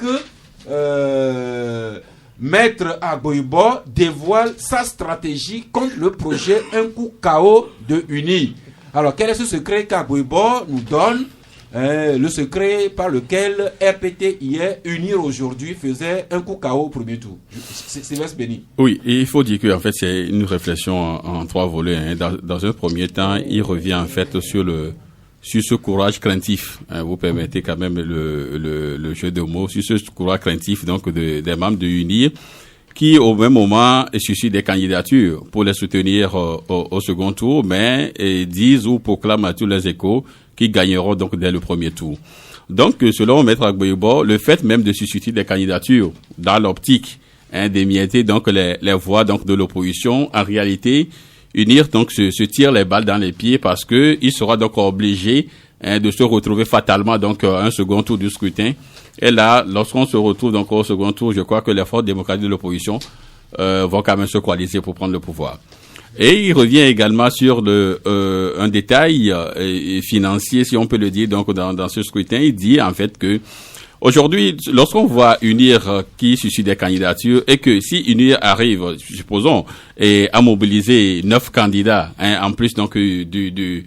Speaker 1: Maître Agboibo dévoile sa stratégie contre le projet Un coup KO de UNI. Alors, quel est ce secret qu'Agboibo nous donne? Le secret par lequel RPT hier, Unir aujourd'hui, faisait un coup KO au premier tour. Sylvestre Béni.
Speaker 3: Oui, et il faut dire que en fait c'est une réflexion en trois volets. Hein. Dans un premier temps, il revient en fait sur ce courage craintif. Hein, vous permettez quand même le jeu de mots sur ce courage craintif donc des membres de Unir, qui au même moment suscitent des candidatures pour les soutenir au second tour, mais disent ou proclament à tous les échos qui gagneront donc dès le premier tour. Donc, selon Maître Agboibo, le fait même de susciter des candidatures dans l'optique d'émietter donc les voix donc de l'opposition, en réalité, Unir donc se tire les balles dans les pieds parce que il sera donc obligé de se retrouver fatalement donc un second tour du scrutin. Et là, lorsqu'on se retrouve donc au second tour, je crois que les forces démocratiques de l'opposition vont quand même se coaliser pour prendre le pouvoir. Et il revient également sur un détail financier, si on peut le dire, donc dans ce scrutin. Il dit en fait que aujourd'hui, lorsqu'on voit Unir qui suscite des candidatures et que si Unir arrive, supposons, à mobiliser 9 candidats, en plus donc du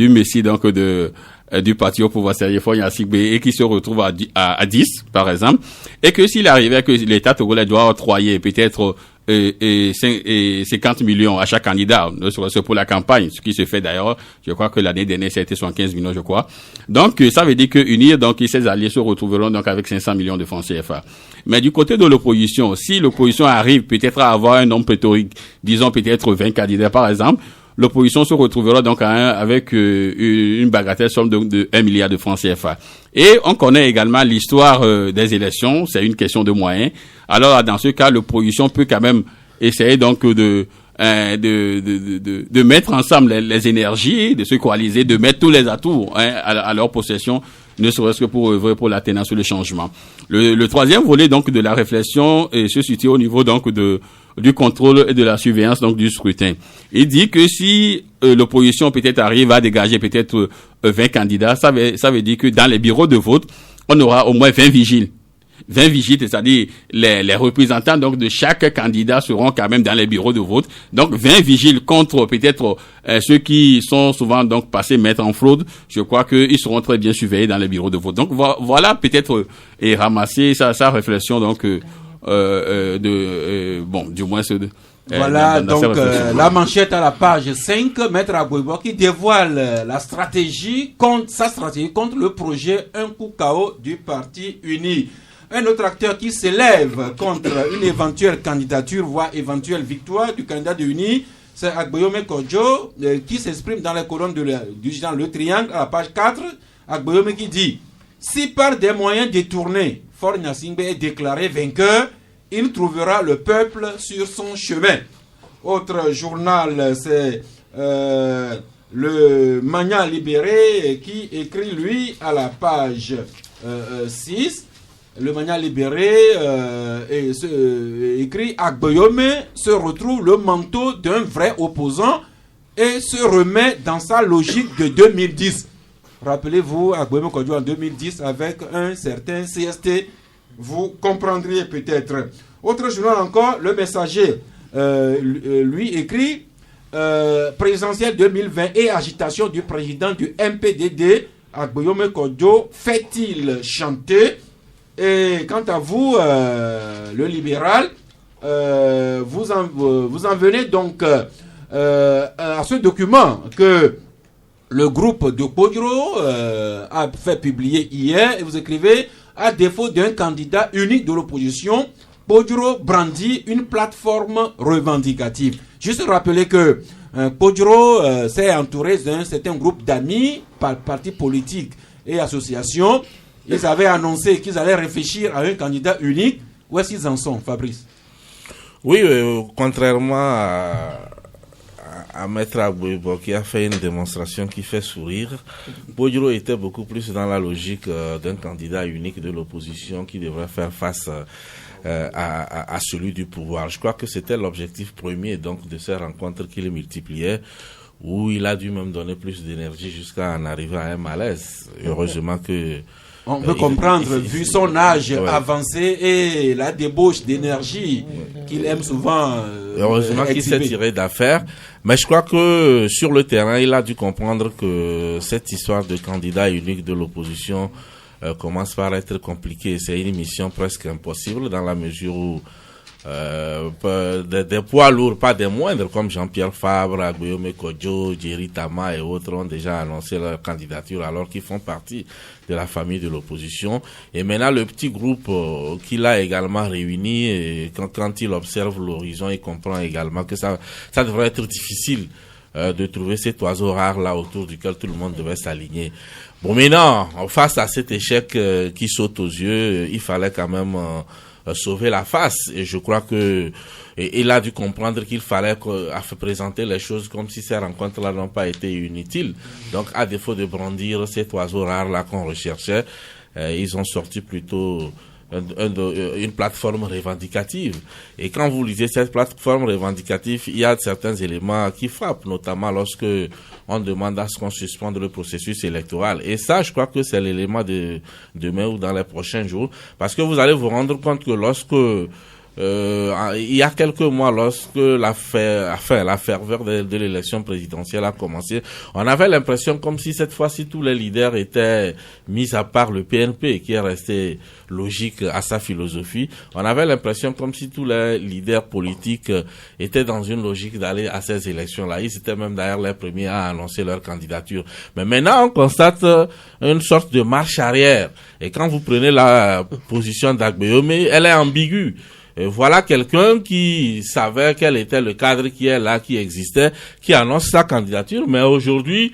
Speaker 3: messie donc du parti au pouvoir sérieux Faure Gnassingbé et qui se retrouve à 10 par exemple, et que s'il arrivait que l'État togolais doit octroyer peut-être 50 millions à chaque candidat, ne serait-ce pour la campagne, ce qui se fait d'ailleurs, je crois que l'année dernière, ça a été 75 millions, je crois. Donc, ça veut dire que Unir, donc, et ses alliés se retrouveront donc avec 500 millions de francs CFA. Mais du côté de l'opposition, si l'opposition arrive peut-être à avoir un nombre pléthorique, disons peut-être 20 candidats par exemple, l'opposition se retrouvera donc avec une bagatelle somme de 1 milliard de francs CFA. Et on connaît également l'histoire des élections, c'est une question de moyens. Alors dans ce cas, l'opposition peut quand même essayer donc de mettre ensemble les énergies, de se coaliser, de mettre tous les atouts à leur possession, ne serait-ce que pour œuvrer pour la tenance sur le changement. Le troisième volet donc de la réflexion se situe au niveau donc du contrôle et de la surveillance donc du scrutin. Il dit que si l'opposition peut-être arrive à dégager peut-être 20 candidats, ça veut dire que dans les bureaux de vote, on aura au moins 20 vigiles. 20 vigiles, c'est-à-dire les représentants donc de chaque candidat seront quand même dans les bureaux de vote. Donc 20 vigiles contre peut-être ceux qui sont souvent donc passés mettre en fraude. Je crois qu'ils seront très bien surveillés dans les bureaux de vote. Donc voilà peut-être et ramasser sa réflexion donc du moins
Speaker 1: voilà donc la manchette à la page 5, Maître Agboibo qui dévoile sa stratégie contre le projet Un coup KO du parti uni. Un autre acteur qui s'élève contre une éventuelle candidature, voire éventuelle victoire du candidat de UNI, c'est Agboyome Kodjo, qui s'exprime dans les colonnes du journal Le Triangle, à la page 4. Agboyome qui dit Si par des moyens détournés, Faure Gnassingbé est déclaré vainqueur, il trouvera le peuple sur son chemin. Autre journal, c'est le Magna Libéré qui écrit, lui, à la page 6. Le Magna Libéré écrit « Agboyome se retrouve le manteau d'un vrai opposant et se remet dans sa logique de 2010. » Rappelez-vous, Agboyome Kodjo en 2010 avec un certain CST, vous comprendriez peut-être. Autre journal encore, Le Messager, lui écrit présidentielle 2020 et agitation du président du MPDD, Agboyome Kodjo, fait-il chanter? Et quant à vous, le libéral, vous en venez donc à ce document que le groupe de Podro a fait publier hier, et vous écrivez, à défaut d'un candidat unique de l'opposition, Podro brandit une plateforme revendicative. Juste rappeler que Podro s'est entouré d'un certain groupe d'amis, partis politiques et associations. Ils avaient annoncé qu'ils allaient réfléchir à un candidat unique. Où est-ce qu'ils en sont, Fabrice?
Speaker 7: Oui, contrairement à Maître Agboybo qui a fait une démonstration qui fait sourire, Podro était beaucoup plus dans la logique d'un candidat unique de l'opposition qui devrait faire face à celui du pouvoir. Je crois que c'était l'objectif premier donc de ces rencontres qu'il multipliait, où il a dû même donner plus d'énergie jusqu'à en arriver à un malaise. Heureusement que...
Speaker 1: On peut comprendre, vu son âge avancé et la débauche d'énergie qu'il aime souvent.
Speaker 7: Heureusement qu'il s'est tiré d'affaire. Mais je crois que sur le terrain, il a dû comprendre que cette histoire de candidat unique de l'opposition commence par être compliquée. C'est une mission presque impossible dans la mesure où des poids lourds, pas des moindres, comme Jean-Pierre Fabre, Agboyome Kodjo, Jerry Tama et autres ont déjà annoncé leur candidature alors qu'ils font partie de la famille de l'opposition. Et maintenant, le petit groupe qu'il a également réuni, et quand il observe l'horizon, il comprend également que ça devrait être difficile de trouver cet oiseau rare là autour duquel tout le monde devait s'aligner. Bon, maintenant, face à cet échec qui saute aux yeux, il fallait quand même sauver la face, et je crois que il a dû comprendre qu'il fallait présenter les choses comme si ces rencontres-là n'ont pas été inutiles. Donc, à défaut de brandir cet oiseau rare-là qu'on recherchait, ils ont sorti plutôt une plateforme revendicative. Et quand vous lisez cette plateforme revendicative, il y a certains éléments qui frappent, notamment lorsque on demande à ce qu'on suspende le processus électoral. Et ça, je crois que c'est l'élément de demain ou dans les prochains jours, parce que vous allez vous rendre compte que lorsque il y a quelques mois, lorsque la ferveur de l'élection présidentielle a commencé, on avait l'impression comme si cette fois-ci tous les leaders étaient mis à part le PNP qui est resté logique à sa philosophie. On avait l'impression comme si tous les leaders politiques étaient dans une logique d'aller à ces élections-là. Ils étaient même d'ailleurs les premiers à annoncer leur candidature. Mais maintenant, on constate une sorte de marche arrière. Et quand vous prenez la position d'Agboyome, elle est ambiguë. Voilà quelqu'un qui savait quel était le cadre qui est là, qui existait, qui annonce sa candidature, mais aujourd'hui,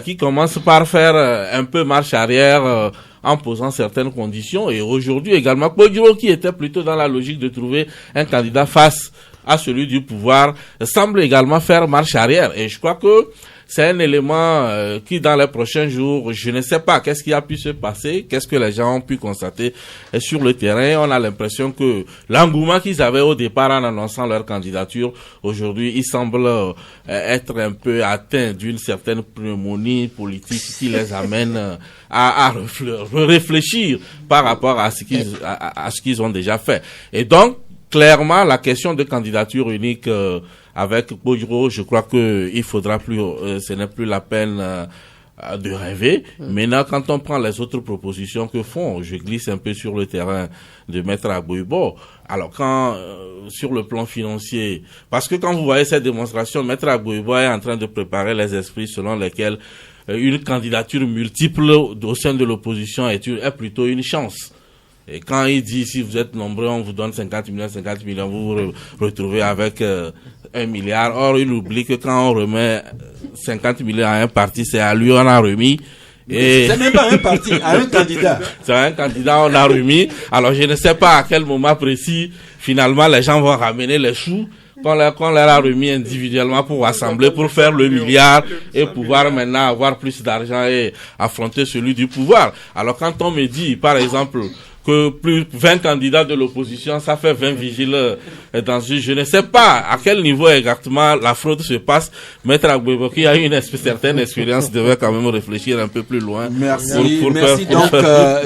Speaker 7: qui commence par faire un peu marche arrière en posant certaines conditions. Et aujourd'hui également, Podro, qui était plutôt dans la logique de trouver un candidat face à celui du pouvoir, semble également faire marche arrière. Et je crois que c'est un élément qui, dans les prochains jours, je ne sais pas qu'est-ce qui a pu se passer, qu'est-ce que les gens ont pu constater sur le terrain. On a l'impression que l'engouement qu'ils avaient au départ en annonçant leur candidature, aujourd'hui, il semble être un peu atteint d'une certaine pneumonie politique qui les amène à réfléchir par rapport à ce qu'ils ont déjà fait. Et donc, clairement, la question de candidature unique avec Podro, je crois que il faudra plus, ce n'est plus la peine de rêver. Maintenant, quand on prend les autres propositions que font, je glisse un peu sur le terrain de Maître Agboybo. Alors, quand sur le plan financier, parce que quand vous voyez cette démonstration, Maître Agboybo est en train de préparer les esprits selon lesquels une candidature multiple au sein de l'opposition est plutôt une chance. Et quand il dit, si vous êtes nombreux, on vous donne 50 millions, vous vous retrouvez avec 1 milliard. Or, il oublie que quand on remet 50 millions à un parti, c'est à lui on a remis. Et
Speaker 1: c'est même pas un parti, à un candidat.
Speaker 7: C'est un candidat, on a remis. Alors, je ne sais pas à quel moment précis, finalement, les gens vont ramener les sous qu'on leur a remis individuellement pour assembler, pour faire le milliard et pouvoir maintenant avoir plus d'argent et affronter celui du pouvoir. Alors, quand on me dit, par exemple, que plus 20 candidats de l'opposition, ça fait 20 vigiles dans une... Je ne sais pas à quel niveau exactement la fraude se passe. Maître Agbebo, qui a une certaine expérience, devait quand même réfléchir un peu plus loin.
Speaker 1: Merci, merci. Donc,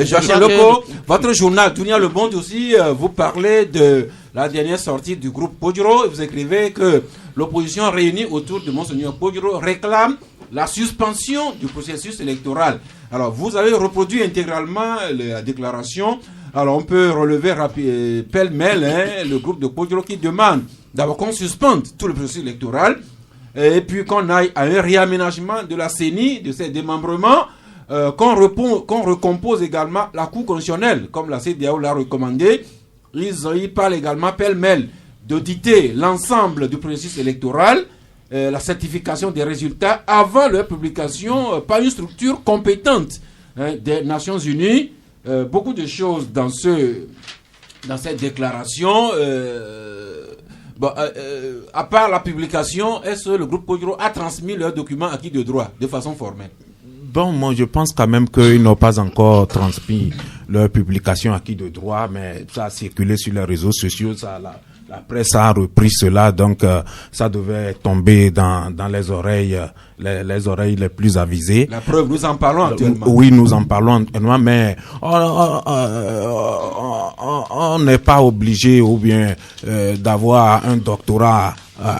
Speaker 1: Joachim Loko, votre journal, Dunia Le Monde aussi, vous parlez de la dernière sortie du groupe Podjoro et vous écrivez que l'opposition réunie autour de Monseigneur Podjoro réclame la suspension du processus électoral. Alors, vous avez reproduit intégralement la déclaration. Alors, on peut relever pêle-mêle le groupe de Podjoro qui demande d'abord qu'on suspende tout le processus électoral et puis qu'on aille à un réaménagement de la CENI, de ses démembrements, qu'on recompose également la Cour constitutionnelle, comme la CEDEAO l'a recommandé. Ils parlent également pêle-mêle d'auditer l'ensemble du processus électoral, la certification des résultats avant leur publication par une structure compétente des Nations Unies. Beaucoup de choses dans cette déclaration. À part la publication, est-ce que le groupe Podjoro a transmis leurs documents acquis de droit de façon formelle?
Speaker 4: Bon, moi je pense quand même qu'ils n'ont pas encore transmis leur publication acquis de droit, mais ça a circulé sur les réseaux sociaux, la presse a repris cela, donc ça devait tomber dans les oreilles les plus avisées.
Speaker 1: La preuve, nous en parlons actuellement.
Speaker 4: Oui, nous en parlons actuellement, mais on n'est pas obligé ou bien d'avoir un doctorat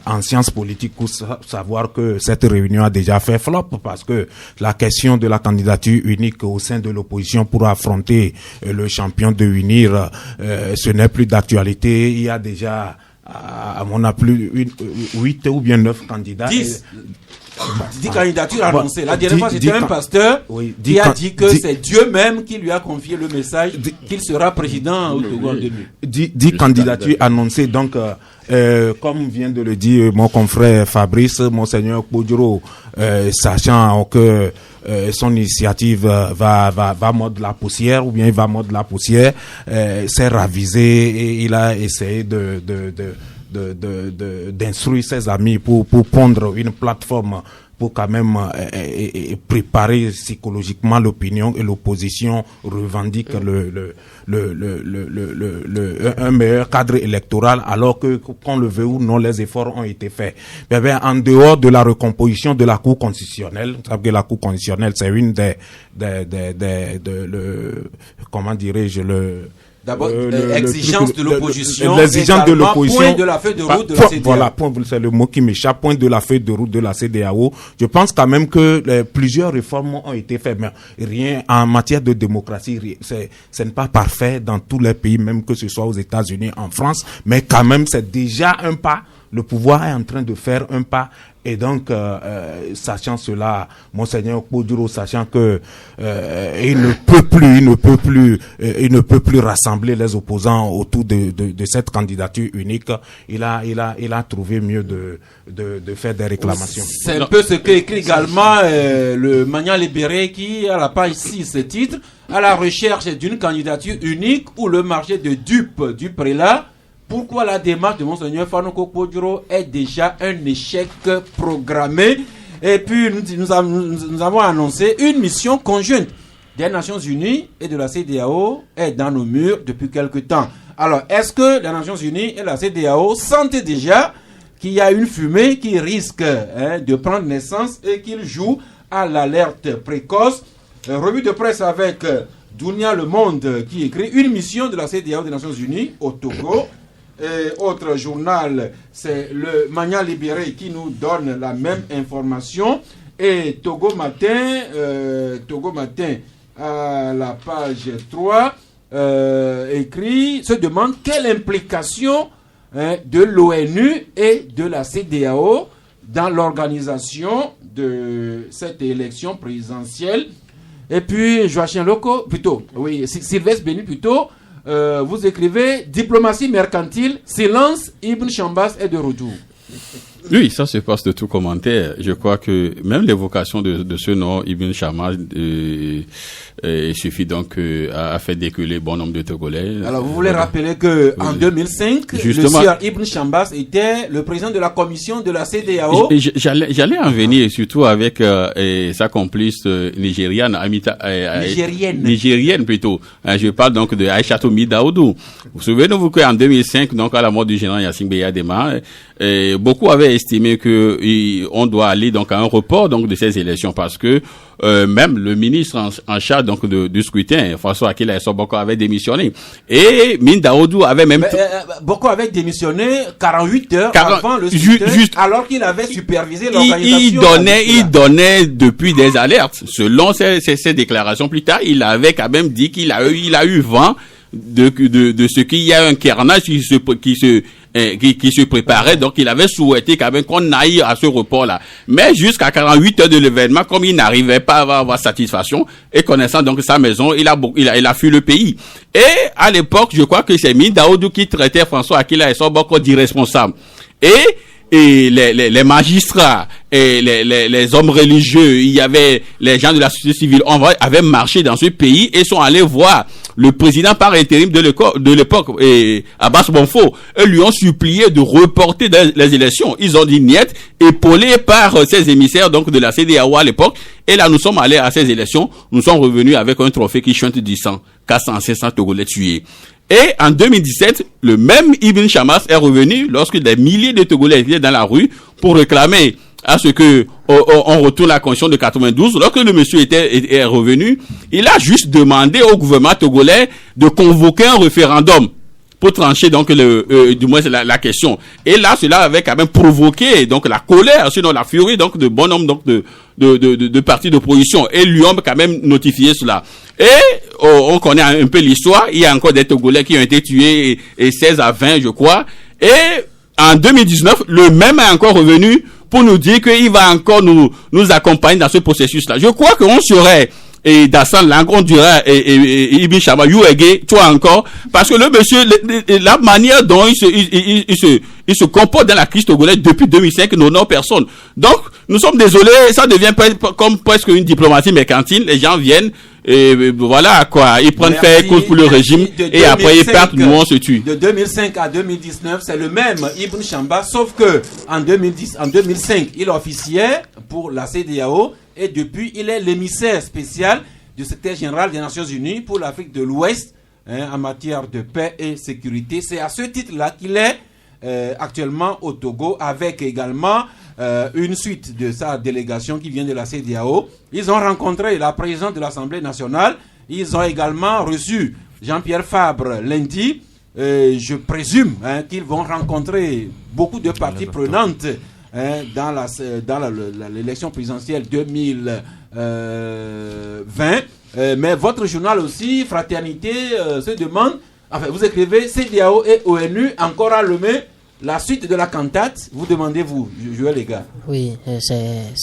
Speaker 4: en sciences politiques pour savoir que cette réunion a déjà fait flop, parce que la question de la candidature unique au sein de l'opposition pour affronter le champion de UNIR, ce n'est plus d'actualité. Il y a déjà, on a plus 8 ou bien 9 candidats.
Speaker 1: 10 candidatures annoncées. La dernière fois, c'était un pasteur qui a dit que c'est Dieu même qui lui a confié le message qu'il sera président au Togo en 2000.
Speaker 4: 10 candidatures annoncées, donc comme vient de le dire mon confrère Fabrice, Monseigneur Podjoro, sachant que son initiative va mordre la poussière, ou bien il va mordre la poussière, s'est ravisé et il a essayé d'instruire ses amis pour pondre une plateforme pour quand même préparer psychologiquement l'opinion, et l'opposition revendique un meilleur cadre électoral, alors que, qu'on le veut ou non, les efforts ont été faits. Mais bien, en dehors de la recomposition de la Cour constitutionnelle, vous savez que la Cour constitutionnelle, c'est une comment dirais-je,
Speaker 1: d'abord, exigence de l'opposition,
Speaker 4: l'exigence de l'opposition,
Speaker 1: point de la feuille de route de la CEDEAO.
Speaker 4: Voilà, c'est le mot qui m'échappe, point de la feuille de route de la CEDEAO. Je pense quand même que plusieurs réformes ont été faites, mais rien en matière de démocratie, ce n'est pas parfait dans tous les pays, même que ce soit aux États-Unis, en France, mais quand même c'est déjà un pas. Le pouvoir est en train de faire un pas, et donc sachant cela, Monseigneur Podjoro, sachant que il ne peut plus rassembler les opposants autour de cette candidature unique, il a trouvé mieux de faire des réclamations.
Speaker 1: C'est un peu ce qu'écrit également le Magnan Libéré, qui à la page 6 ce titre, à la recherche d'une candidature unique ou le marché de dupes du prélat. Pourquoi la démarche de Monseigneur Fanoko Podjoro est déjà un échec programmé? Et puis nous avons annoncé une mission conjointe des Nations Unies et de la CEDEAO est dans nos murs depuis quelque temps. Alors, est-ce que les Nations Unies et la CEDEAO sentent déjà qu'il y a une fumée qui risque de prendre naissance et qu'ils jouent à l'alerte précoce? Revue de presse avec Dunia Le Monde qui écrit une mission de la CEDEAO des Nations Unies au Togo. Et autre journal, c'est le Magnan Libéré qui nous donne la même information. Et Togo Matin à la page 3 se demande quelle implication de l'ONU et de la CEDEAO dans l'organisation de cette élection présidentielle. Et puis Joachim Loko, Sylvestre Béni plutôt, vous écrivez diplomatie mercantile, silence, Ibn Chambas est de retour.
Speaker 3: Oui, ça se passe de tout commentaire. Je crois que même l'évocation de ce nom, Ibn Chamas, suffit donc à faire décoller bon nombre de Togolais.
Speaker 1: Alors, vous voulez rappeler que en 2005,
Speaker 3: justement,
Speaker 1: le sieur Ibn Chamas était le président de la commission de la CEDEAO.
Speaker 3: J'allais en venir, surtout avec sa complice nigériane, nigérienne plutôt. Je parle donc de Aïchatou Daoudou. Vous souvenez-vous qu'en 2005, donc à la mort du général Yassine Beyadema, beaucoup avaient estimé que on doit aller donc à un report donc de ces élections parce que même le ministre en charge donc du scrutin, François Akila Essoboko, avait démissionné et Min Daoudou avait même
Speaker 1: Boko avait démissionné 48 heures avant le scrutin, alors qu'il avait supervisé l'organisation.
Speaker 3: Il donnait depuis des alertes. Selon ses déclarations plus tard, il avait quand même dit qu'il a eu vent de ce qu'il y a un carnage qui se préparait, donc il avait souhaité quand même qu'on aille à ce report-là. Mais jusqu'à 48 heures de l'événement, comme il n'arrivait pas à avoir satisfaction, et connaissant donc sa maison, il a fui le pays. Et à l'époque, je crois que c'est Min Daoudou qui traitait François Akila Essoboko d'irresponsable. Et les magistrats et les hommes religieux, il y avait les gens de la société civile, avaient marché dans ce pays et sont allés voir le président par intérim de l'époque, Abbas Bonfo, et lui ont supplié de reporter les élections. Ils ont dit niet, épaulés par ces émissaires donc de la CEDEAO à l'époque. Et là, nous sommes allés à ces élections, nous sommes revenus avec un trophée qui chante du sang, 400-500 Togolais tués. Et en 2017, le même Ibn Chamas est revenu lorsque des milliers de Togolais étaient dans la rue pour réclamer à ce que on retourne la constitution de 92. Lorsque le monsieur est revenu, il a juste demandé au gouvernement togolais de convoquer un référendum pour trancher donc du moins la question. Et là, cela avait quand même provoqué donc la colère, sinon la furie donc de bon nombre donc de partis d'opposition. Et lui ont quand même notifié cela. Et on connaît un peu l'histoire. Il y a encore des Togolais qui ont été tués, et 16 à 20, je crois. Et en 2019, le même est encore revenu pour nous dire qu'il va encore nous accompagner dans ce processus-là. Je crois qu'on serait Dassan Langon Dura et Ibn Chama Youege, toi encore, parce que le monsieur, la manière dont il se comporte dans la crise togolaise depuis 2005 n'honore personne. Donc, nous sommes désolés, ça devient comme presque une diplomatie mercantile. Les gens viennent, et voilà quoi, ils prennent faire cause pour le régime, et après ils partent, nous on se tue.
Speaker 1: De 2005 à 2019, c'est le même Ibn Chamba, sauf que en 2005, il officiait pour la CEDEAO, et depuis, il est l'émissaire spécial du secrétaire général des Nations Unies pour l'Afrique de l'Ouest en matière de paix et sécurité. C'est à ce titre-là qu'il est actuellement au Togo, avec également une suite de sa délégation qui vient de la CEDEAO. Ils ont rencontré la présidente de l'Assemblée nationale. Ils ont également reçu Jean-Pierre Fabre lundi. Je présume qu'ils vont rencontrer beaucoup de parties prenantes dans l'élection présidentielle 2020. Mais votre journal aussi, Fraternité, se demande, enfin vous écrivez CEDEAO et ONU encore à lemer la suite de la cantate. Vous demandez-vous, Joël les gars.
Speaker 2: Oui, c'est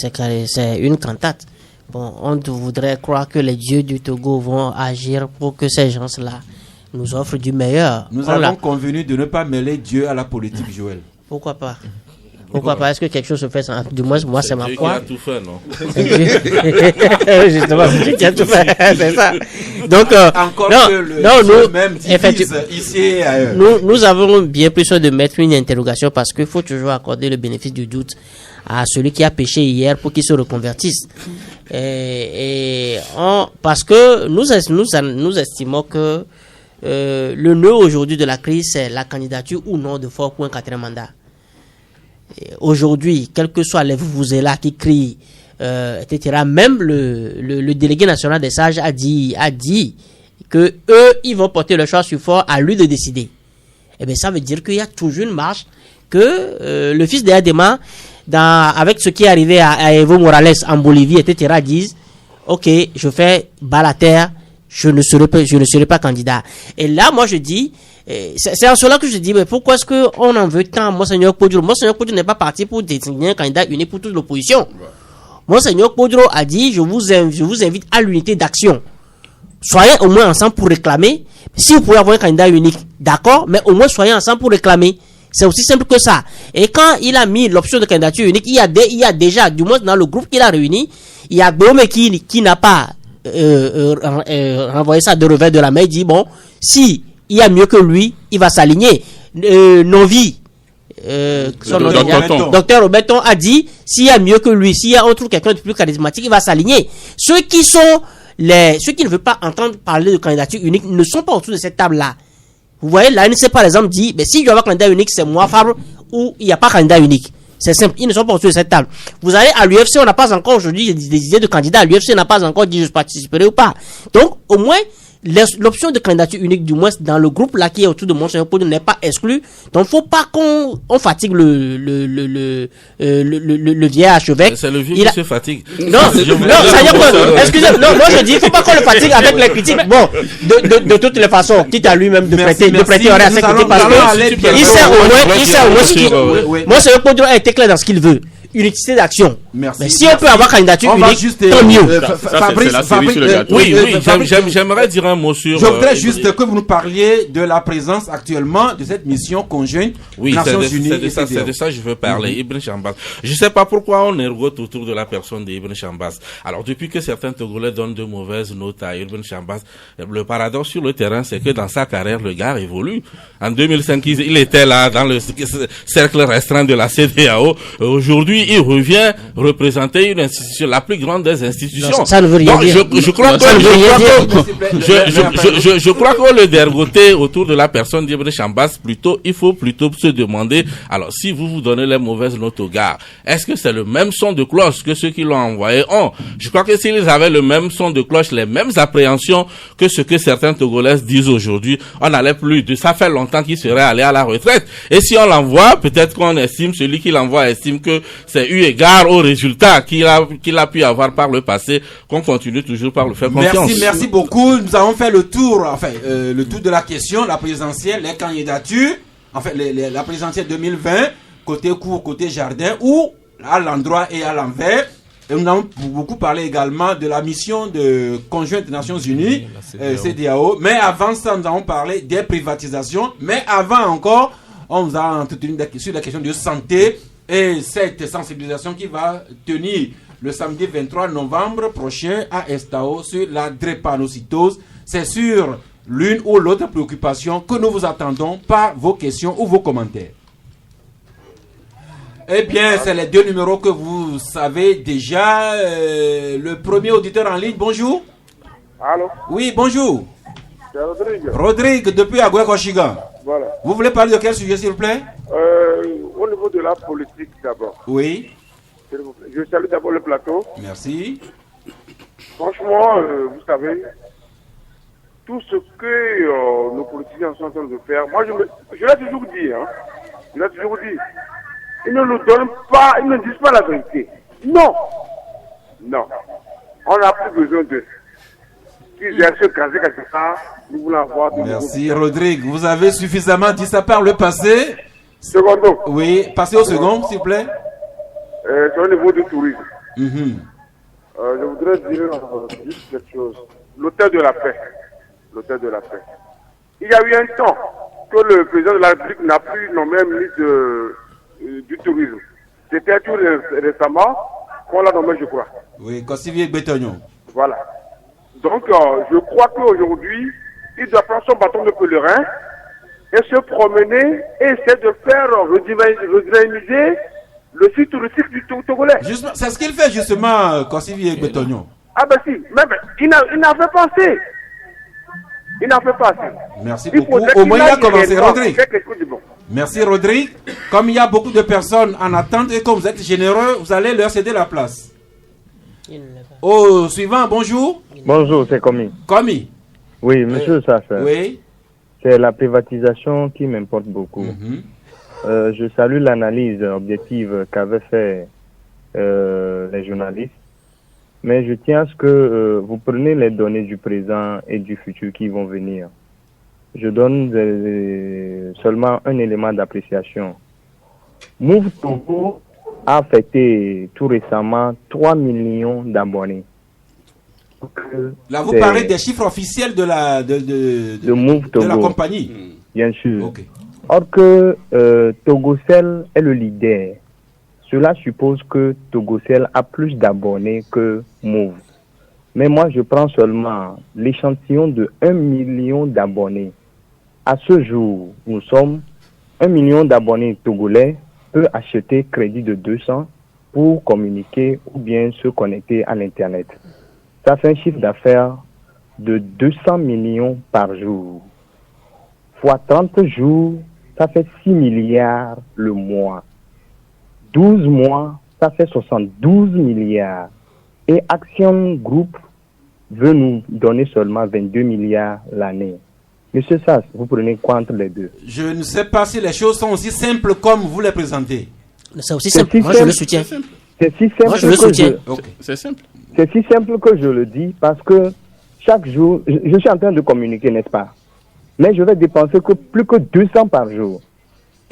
Speaker 2: une cantate. Bon, on voudrait croire que les dieux du Togo vont agir pour que ces gens-là nous offrent du meilleur.
Speaker 1: Nous avons convenu de ne pas mêler Dieu à la politique, Joël.
Speaker 2: Pourquoi pas? Pourquoi pas? Est-ce que quelque chose se fait sans... Du moins, moi, c'est ma foi.
Speaker 7: C'est Dieu qui a tout fait, non?
Speaker 2: Justement, c'est Dieu qui a tout fait, c'est ça. Donc,
Speaker 1: encore
Speaker 2: non,
Speaker 1: que le
Speaker 2: non,
Speaker 1: Dieu
Speaker 2: nous,
Speaker 1: même divise ici et ailleurs.
Speaker 2: Nous avons bien plus de mettre une interrogation parce qu'il faut toujours accorder le bénéfice du doute à celui qui a péché hier pour qu'il se reconvertisse. Parce que nous estimons que le nœud aujourd'hui de la crise, c'est la candidature ou non de Faure pour un 4e mandat. Aujourd'hui, quel que soit les vuvuzelas qui crient, etc., même le délégué national des sages a dit que eux, ils vont porter le choix sur Faure, à lui de décider. Eh bien, ça veut dire qu'il y a toujours une marche que le fils d'Adema, avec ce qui est arrivé à Evo Morales en Bolivie, etc., disent, ok, je fais bas la terre, je ne serai pas candidat. Et là, moi, je dis, c'est en cela que je dis, mais pourquoi est-ce qu'on en veut tant Monseigneur Kodjo? Monseigneur Kodjo n'est pas parti pour désigner un candidat uni pour toute l'opposition. Monseigneur Kodjo a dit, je vous invite à l'unité d'action. Soyez au moins ensemble pour réclamer. Si vous pouvez avoir un candidat unique, d'accord, mais au moins soyez ensemble pour réclamer. C'est aussi simple que ça. Et quand il a mis l'option de candidature unique, il y a déjà, du moins dans le groupe qu'il a réuni, il y a Guillaume qui n'a pas renvoyé ça de revers de la main. Il dit, bon, si il y a mieux que lui, il va s'aligner. Novi, Docteur Roberton a dit, s'il y a mieux que lui, s'il y a autre quelqu'un de plus charismatique, il va s'aligner. Ceux qui ne veulent pas entendre parler de candidature unique ne sont pas autour de cette table-là. Vous voyez, l'ANC par exemple dit, mais si il y a un candidat unique, c'est moi, Fabre, ou il n'y a pas candidat unique. C'est simple, ils ne sont pas autour de cette table. Vous allez à l'UFC, on n'a pas encore aujourd'hui des idées de candidats. À l'UFC, on n'a pas encore dit je participerai ou pas. Donc, au moins, l'option de candidature unique, du moins dans le groupe là qui est autour de mon cher n'est pas exclue. Donc, faut pas qu'on fatigue le vieil archevêque.
Speaker 7: C'est le vieux qui se fatigue.
Speaker 2: Non, ça veut dire que, excusez-moi, non, moi je dis, faut pas qu'on le fatigue avec les critiques. Bon, de toutes les façons, quitte à lui-même de prêter oreille à ses critiques parce que il sert au moins ce qu'il, moi, c'est le produit a été clair dans ce qu'il veut. Unité d'action.
Speaker 1: Merci.
Speaker 2: Mais si on peut avoir candidature unique, tant mieux.
Speaker 7: J'aimerais dire un mot sur.
Speaker 1: Je voudrais juste que vous nous parliez de la présence actuellement de cette mission conjointe Nations Unies.
Speaker 7: C'est de ça que je veux parler. Ibn Chambas. Je ne sais pas pourquoi on ergote autour de la personne d'Ibn Chambas. Alors, depuis que certains Togolais donnent de mauvaises notes à Ibn Chambas, le paradoxe sur le terrain, c'est que dans sa carrière, le gars évolue. En 2005, il était là dans le cercle restreint de la CEDEAO. Aujourd'hui, il revient représenter une institution, la plus grande des institutions.
Speaker 2: Non, ça ne veut rien dire.
Speaker 7: Je crois que le dergoté autour de la personne d'Ibn Chambas, il faut plutôt se demander, alors si vous donnez les mauvaises notes aux gars, est-ce que c'est le même son de cloche que ceux qui l'ont envoyé ont? Je crois que s'ils avaient le même son de cloche, les mêmes appréhensions que ce que certains Togolais disent aujourd'hui, on n'allait plus de ça fait longtemps qu'il serait allé à la retraite. Et si on l'envoie, peut-être qu'on estime, celui qui l'envoie estime que c'est eu égard aux résultats qu'il a pu avoir par le passé, qu'on continue toujours par le faire confiance.
Speaker 1: Merci beaucoup. Nous avons fait le tour, le tour de la question, la présidentielle, les candidatures, la présidentielle 2020, côté court, côté jardin, ou à l'endroit et à l'envers. Et nous avons beaucoup parlé également de la mission de conjointe des Nations Unies, CEDEAO. Mais avant ça, nous avons parlé des privatisations. Mais avant encore, on nous a entretenu sur la question de santé. Et cette sensibilisation qui va tenir le samedi 23 novembre prochain à Estao sur la drépanocytose, c'est sur l'une ou l'autre préoccupation que nous vous attendons par vos questions ou vos commentaires. Eh bien, c'est les deux numéros que vous savez déjà. Le premier auditeur en ligne, bonjour.
Speaker 8: Allô?
Speaker 1: Oui, bonjour.
Speaker 8: C'est Rodrigue.
Speaker 1: Rodrigue, depuis Agoué-Kochigan.
Speaker 8: Voilà.
Speaker 1: Vous voulez parler de quel sujet, s'il vous plaît?
Speaker 8: Au niveau de la politique, d'abord.
Speaker 1: Oui.
Speaker 8: Je salue d'abord le plateau.
Speaker 1: Merci.
Speaker 8: Franchement, vous savez, tout ce que nos politiciens sont en train de faire, moi, je l'ai toujours dit, ils ne nous donnent pas, ils ne disent pas la vérité. Non. On n'a plus besoin d'eux. S'ils cherchent à caser quelque part, nous voulons avoir...
Speaker 1: Merci, Rodrigue. Vous avez suffisamment dit ça par le passé.
Speaker 8: Secondo.
Speaker 1: Oui, passez au second, s'il vous plaît.
Speaker 8: C'est au niveau du tourisme. Je voudrais dire juste quelque chose. L'hôtel de la paix. Il y a eu un temps que le président de la République n'a plus nommé ministre du tourisme. C'était tout récemment qu'on l'a nommé, je crois.
Speaker 1: Oui, Kossivier Bétognon.
Speaker 8: Voilà. Donc, je crois qu'aujourd'hui, il doit prendre son bâton de pèlerin et se promener et essayer de faire redynamiser le site touristique du Togolais.
Speaker 1: C'est ce qu'il fait justement, Kossivier Bétognon.
Speaker 8: Ah ben si, même il n'a fait passer.
Speaker 1: Merci beaucoup. Au moins il a commencé, Rodrigue. Merci Rodrigue. Comme il y a beaucoup de personnes en attente et comme vous êtes généreux, vous allez leur céder la place. Au suivant, bonjour.
Speaker 9: Bonjour, c'est Komi.
Speaker 1: Komi.
Speaker 9: Oui, monsieur Safin.
Speaker 1: Oui.
Speaker 9: C'est la privatisation qui m'importe beaucoup. Je salue l'analyse objective qu'avaient fait les journalistes. Mais je tiens à ce que vous preniez les données du présent et du futur qui vont venir. Je donne seulement un élément d'appréciation. Move Togo a fêté tout récemment 3 millions d'abonnés.
Speaker 1: Là, vous parlez des chiffres officiels de la
Speaker 9: Move Togo.
Speaker 1: de la compagnie.
Speaker 9: Bien sûr.
Speaker 1: Okay.
Speaker 9: Or que Togocel est le leader. Cela suppose que Togocel a plus d'abonnés que Move. Mais moi, je prends seulement l'échantillon de 1 million d'abonnés. À ce jour, nous sommes 1 million d'abonnés togolais peut acheter crédit de 200 pour communiquer ou bien se connecter à l'Internet. Ça fait un chiffre d'affaires de 200 millions par jour. Fois 30 jours, ça fait 6 milliards le mois. 12 mois, ça fait 72 milliards. Et Action Group veut nous donner seulement 22 milliards l'année. Monsieur Sass, vous prenez quoi entre les deux?
Speaker 1: Je ne sais pas si les choses sont aussi simples comme vous les présentez.
Speaker 2: C'est aussi simple. Moi, je le soutiens.
Speaker 9: C'est si simple.
Speaker 2: Moi, je le soutiens.
Speaker 3: C'est simple.
Speaker 9: C'est si simple que je le dis parce que chaque jour, je suis en train de communiquer, n'est-ce pas? Mais je vais dépenser plus que 200 par jour.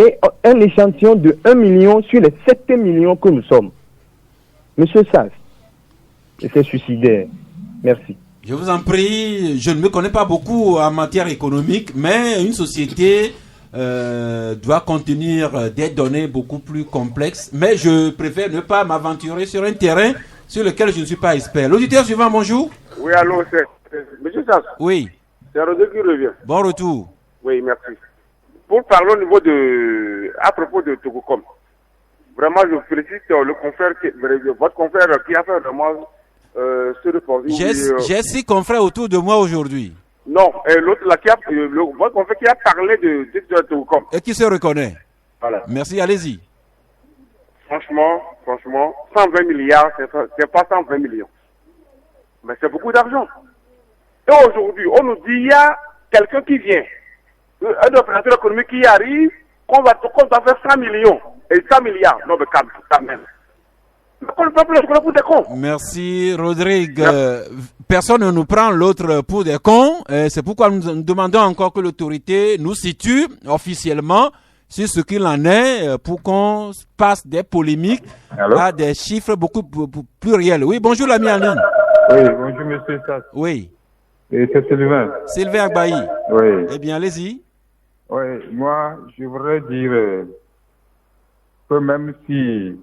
Speaker 9: Et un échantillon de 1 million sur les 7 millions que nous sommes. Monsieur Sass, c'est suicidaire. Merci.
Speaker 1: Je vous en prie, je ne me connais pas beaucoup en matière économique, mais une société doit contenir des données beaucoup plus complexes. Mais je préfère ne pas m'aventurer sur un terrain sur lequel je ne suis pas expert. L'auditeur suivant, bonjour.
Speaker 8: Oui, allô, c'est Monsieur Sass.
Speaker 1: Oui.
Speaker 8: C'est Rodé qui revient.
Speaker 1: Bon retour.
Speaker 8: Oui, merci. Pour parler au niveau à propos de Togocom, vraiment, je félicite le confrère, votre confrère qui a fait vraiment ce reporting.
Speaker 1: J'ai 6 confrères autour de moi aujourd'hui.
Speaker 8: Non, l'autre là, votre confrère qui a parlé de Togocom.
Speaker 1: Et qui se reconnaît.
Speaker 8: Voilà.
Speaker 1: Merci, allez-y.
Speaker 8: Franchement, 120 milliards, c'est pas 120 millions. Mais c'est beaucoup d'argent. Et aujourd'hui, on nous dit, il y a quelqu'un qui vient, un opérateur économique qui arrive, qu'on va faire 100 millions et 100 milliards. Non, mais quand même. On ne peut plus le pour des cons.
Speaker 1: Merci, Rodrigue. Personne ne nous prend l'autre pour des cons. C'est pourquoi nous demandons encore que l'autorité nous situe officiellement sur ce qu'il en est pour qu'on passe des polémiques à des chiffres beaucoup plus réels. Oui, bonjour l'ami en ligne.
Speaker 10: Oui, bonjour monsieur Sass.
Speaker 1: Oui.
Speaker 10: Et c'est Sylvain.
Speaker 1: Sylvain Agbaï.
Speaker 10: Oui.
Speaker 1: Eh bien, allez-y.
Speaker 10: Oui, moi, je voudrais dire que même si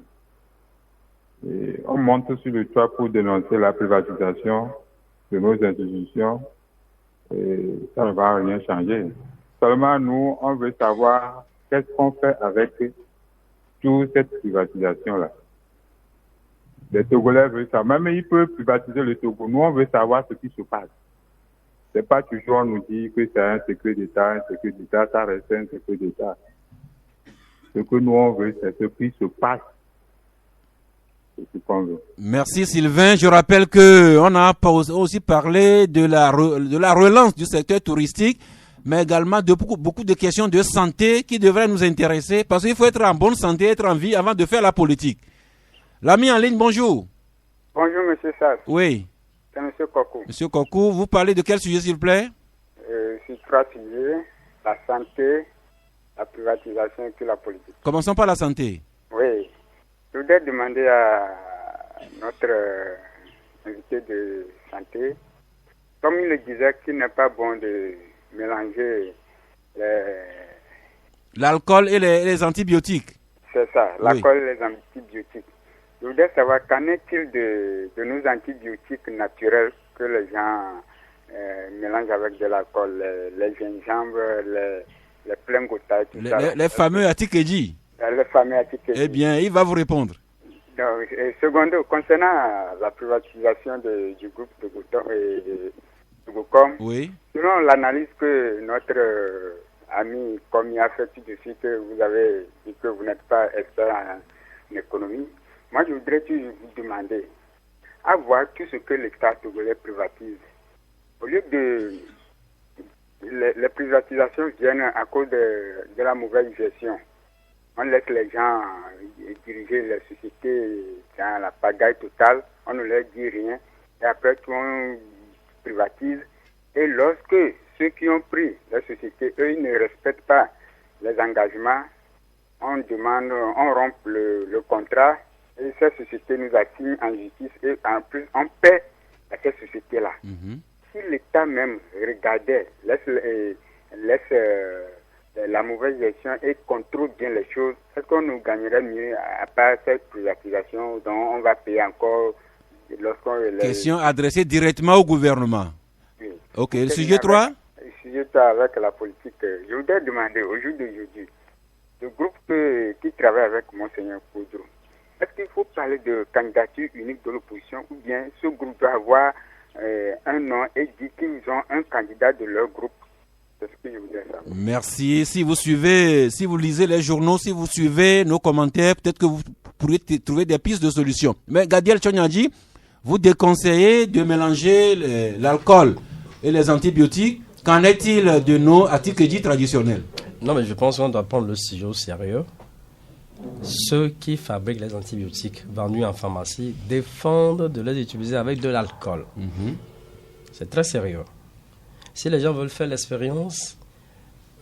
Speaker 10: on monte sur le toit pour dénoncer la privatisation de nos institutions, ça ne va rien changer. Seulement, nous, on veut savoir qu'est-ce qu'on fait avec toute cette privatisation-là. Les Togolais veulent savoir. Même ils peuvent privatiser le Togo. Nous, on veut savoir ce qui se passe. C'est pas toujours on nous dit que c'est un secret d'État, ça reste un secret d'État. Ce que nous, on veut, c'est ce qui se passe.
Speaker 1: Merci Sylvain. Je rappelle que on a aussi parlé de la relance du secteur touristique, mais également de beaucoup de questions de santé qui devraient nous intéresser, parce qu'il faut être en bonne santé, être en vie avant de faire la politique. L'ami en ligne, bonjour.
Speaker 11: Bonjour Monsieur Sass.
Speaker 1: Oui.
Speaker 11: C'est Monsieur Kokou.
Speaker 1: Monsieur Kokou, vous parlez de quel sujet s'il vous plaît?
Speaker 11: Sur 3 sujets, la santé, la privatisation et puis la politique.
Speaker 1: Commençons par la santé.
Speaker 11: Oui. Je voudrais demander à notre invité de santé, comme il le disait, qu'il n'est pas bon de mélanger
Speaker 1: l'alcool et les antibiotiques.
Speaker 11: C'est ça, l'alcool et les antibiotiques. Je voudrais savoir qu'en est-il de nos antibiotiques naturels que les gens mélangent avec de l'alcool, les gingembre, les pleingota, tout ça.
Speaker 1: Les fameux Atikeji.
Speaker 11: Le fameux Atikeji.
Speaker 1: Eh bien, il va vous répondre.
Speaker 11: Donc, secondo, concernant la privatisation du groupe de Togocom,
Speaker 1: oui.
Speaker 11: Selon l'analyse que notre ami Komi a fait tout de suite, vous avez dit que vous n'êtes pas expert en économie. Moi, je voudrais vous demander, à voir tout ce que l'État togolais privatise, au lieu de... Les privatisations viennent à cause de la mauvaise gestion. On laisse les gens diriger les sociétés dans la pagaille totale, on ne leur dit rien, et après tout on privatise. Et lorsque ceux qui ont pris la société, eux, ils ne respectent pas les engagements, on rompt le contrat, et cette société nous assigne en justice, et en plus on paie à cette société-là. Si l'État même regardait, laisse les la mauvaise gestion et contrôle bien les choses, est-ce qu'on nous gagnerait mieux à part cette privatisation dont on va payer encore lorsqu'on...
Speaker 1: Question adressée directement au gouvernement.
Speaker 11: Oui.
Speaker 1: Ok, le sujet 3
Speaker 11: Le sujet 3 avec la politique. Je voudrais demander au jour d'aujourd'hui, le groupe qui travaille avec Monseigneur Kodjo, est-ce qu'il faut parler de candidature unique de l'opposition ou bien ce groupe doit avoir un nom et dire qu'ils ont un candidat de leur groupe? C'est ce que je voudrais savoir.
Speaker 1: Merci. Si vous lisez les journaux, si vous suivez nos commentaires, peut-être que vous pourrez trouver des pistes de solutions. Mais Gadiel Chonyadji, vous déconseillez de mélanger l'alcool et les antibiotiques. Qu'en est-il de nos articles dits traditionnels?
Speaker 5: Non, mais je pense qu'on doit prendre le sujet au sérieux. Ceux qui fabriquent les antibiotiques vendus en pharmacie défendent de les utiliser avec de l'alcool. C'est très sérieux. Si les gens veulent faire l'expérience,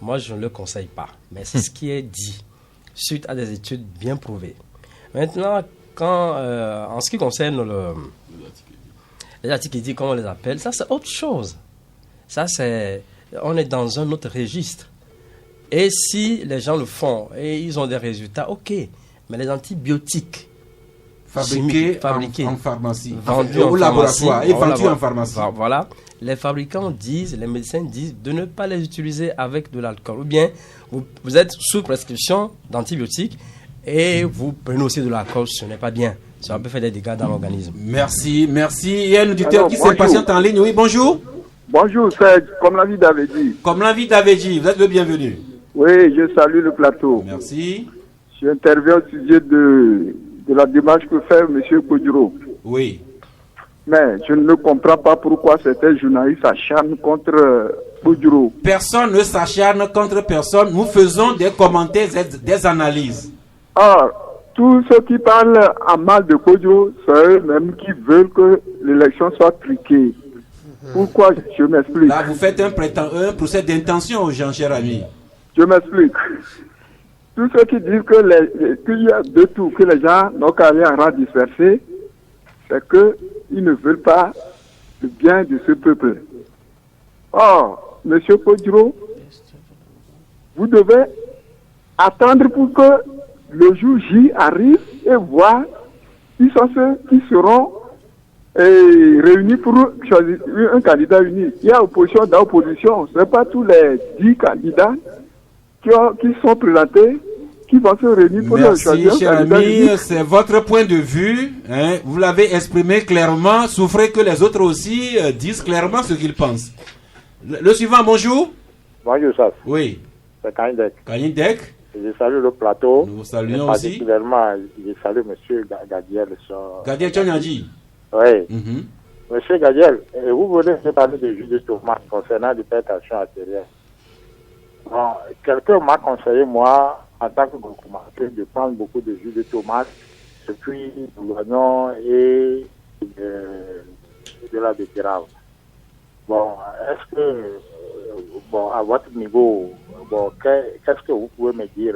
Speaker 5: moi je ne le conseille pas. Mais c'est ce qui est dit, suite à des études bien prouvées. Maintenant, en ce qui concerne les articles dits, comme on les appelle, ça c'est autre chose. On est dans un autre registre. Et si les gens le font et ils ont des résultats, ok. Mais les antibiotiques
Speaker 1: fabriqués en pharmacie,
Speaker 5: vendus
Speaker 1: au laboratoire et vendus en pharmacie.
Speaker 5: Voilà. Les fabricants disent, les médecins disent de ne pas les utiliser avec de l'alcool. Ou bien vous êtes sous prescription d'antibiotiques et vous prenez aussi de l'alcool, ce n'est pas bien. Ça peut faire des dégâts dans l'organisme.
Speaker 1: Merci. Il y a un auditeur qui s'impatiente en ligne. Oui, bonjour.
Speaker 12: Bonjour, c'est comme l'envie d'avait dit.
Speaker 1: Comme l'envie d'avait dit, vous êtes le bienvenu.
Speaker 12: Oui, je salue le plateau.
Speaker 1: Merci.
Speaker 12: J'interviens au sujet de la démarche que fait M. Kodjo.
Speaker 1: Oui.
Speaker 12: Mais je ne comprends pas pourquoi certains journalistes s'acharnent contre Kodjo.
Speaker 1: Personne ne s'acharne contre personne. Nous faisons des commentaires, des analyses.
Speaker 12: Tous ceux qui parlent en mal de Kodjo, c'est eux-mêmes qui veulent que l'élection soit truquée. Pourquoi? Je m'explique.
Speaker 1: Là, vous faites un procès d'intention aux gens, chers amis.
Speaker 12: Je m'explique. Tous ceux qui disent qu'il y a deux tours, que les gens n'ont qu'à aller en rang dispersé, c'est qu'ils ne veulent pas le bien de ce peuple. Or, M. Kodjo, vous devez attendre pour que le jour J arrive et voir qui sont ceux qui seront réunis pour choisir un candidat unique. Il y a opposition dans l'opposition. Ce n'est pas tous les 10 candidats qui sont présentés qui vont se réunir pour choisir un candidat unique.
Speaker 1: Merci, cher ami, c'est votre point de vue. Hein, vous l'avez exprimé clairement. Souffrez que les autres aussi disent clairement ce qu'ils pensent. Le suivant, bonjour.
Speaker 13: Bonjour, Saf.
Speaker 1: Oui.
Speaker 13: C'est Kanindek.
Speaker 1: Kanindek.
Speaker 13: Je salue le plateau.
Speaker 1: Nous vous saluons aussi.
Speaker 13: Particulièrement, je salue M. Gadiel.
Speaker 1: Gadiel Chonyadji.
Speaker 13: Oui. Monsieur Gadiel, vous venez de parler de jus de tomate concernant l'hypertension artérielle. Bon, quelqu'un m'a conseillé, moi, en tant que documentaire, de prendre beaucoup de jus de tomate, puis de l'oignon et de la betterave. Bon, est-ce que, à votre niveau, qu'est-ce que vous pouvez me dire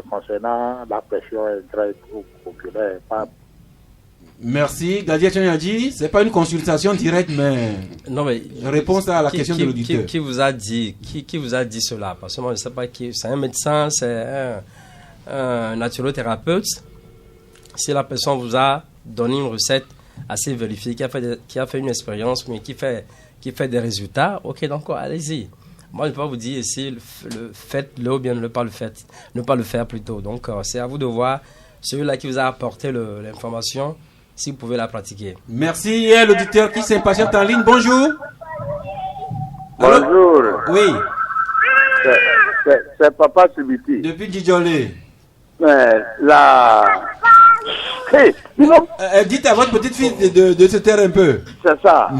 Speaker 13: concernant la pression intra-oculaire?
Speaker 5: Merci. Gadiel Chonyadji, ce n'est pas une consultation directe, mais, réponse à la question de l'auditeur. Qui vous a dit cela? Parce que moi, je ne sais pas qui. C'est un médecin, c'est un naturothérapeute. Si la personne vous a donné une recette assez vérifiée, qui a fait une expérience, mais qui fait des résultats, ok, donc allez-y. Moi, je ne peux pas vous dire si faites-le ou bien ne pas le faire plutôt. Donc, c'est à vous de voir celui-là qui vous a apporté l'information, si vous pouvez la pratiquer. Merci. Il y a l'auditeur qui s'impatiente en ligne. Bonjour.
Speaker 12: Bonjour.
Speaker 1: Oui.
Speaker 12: C'est Papa Subiti.
Speaker 1: Depuis Djidjolé. Dites à votre petite fille de se taire un peu.
Speaker 12: C'est ça.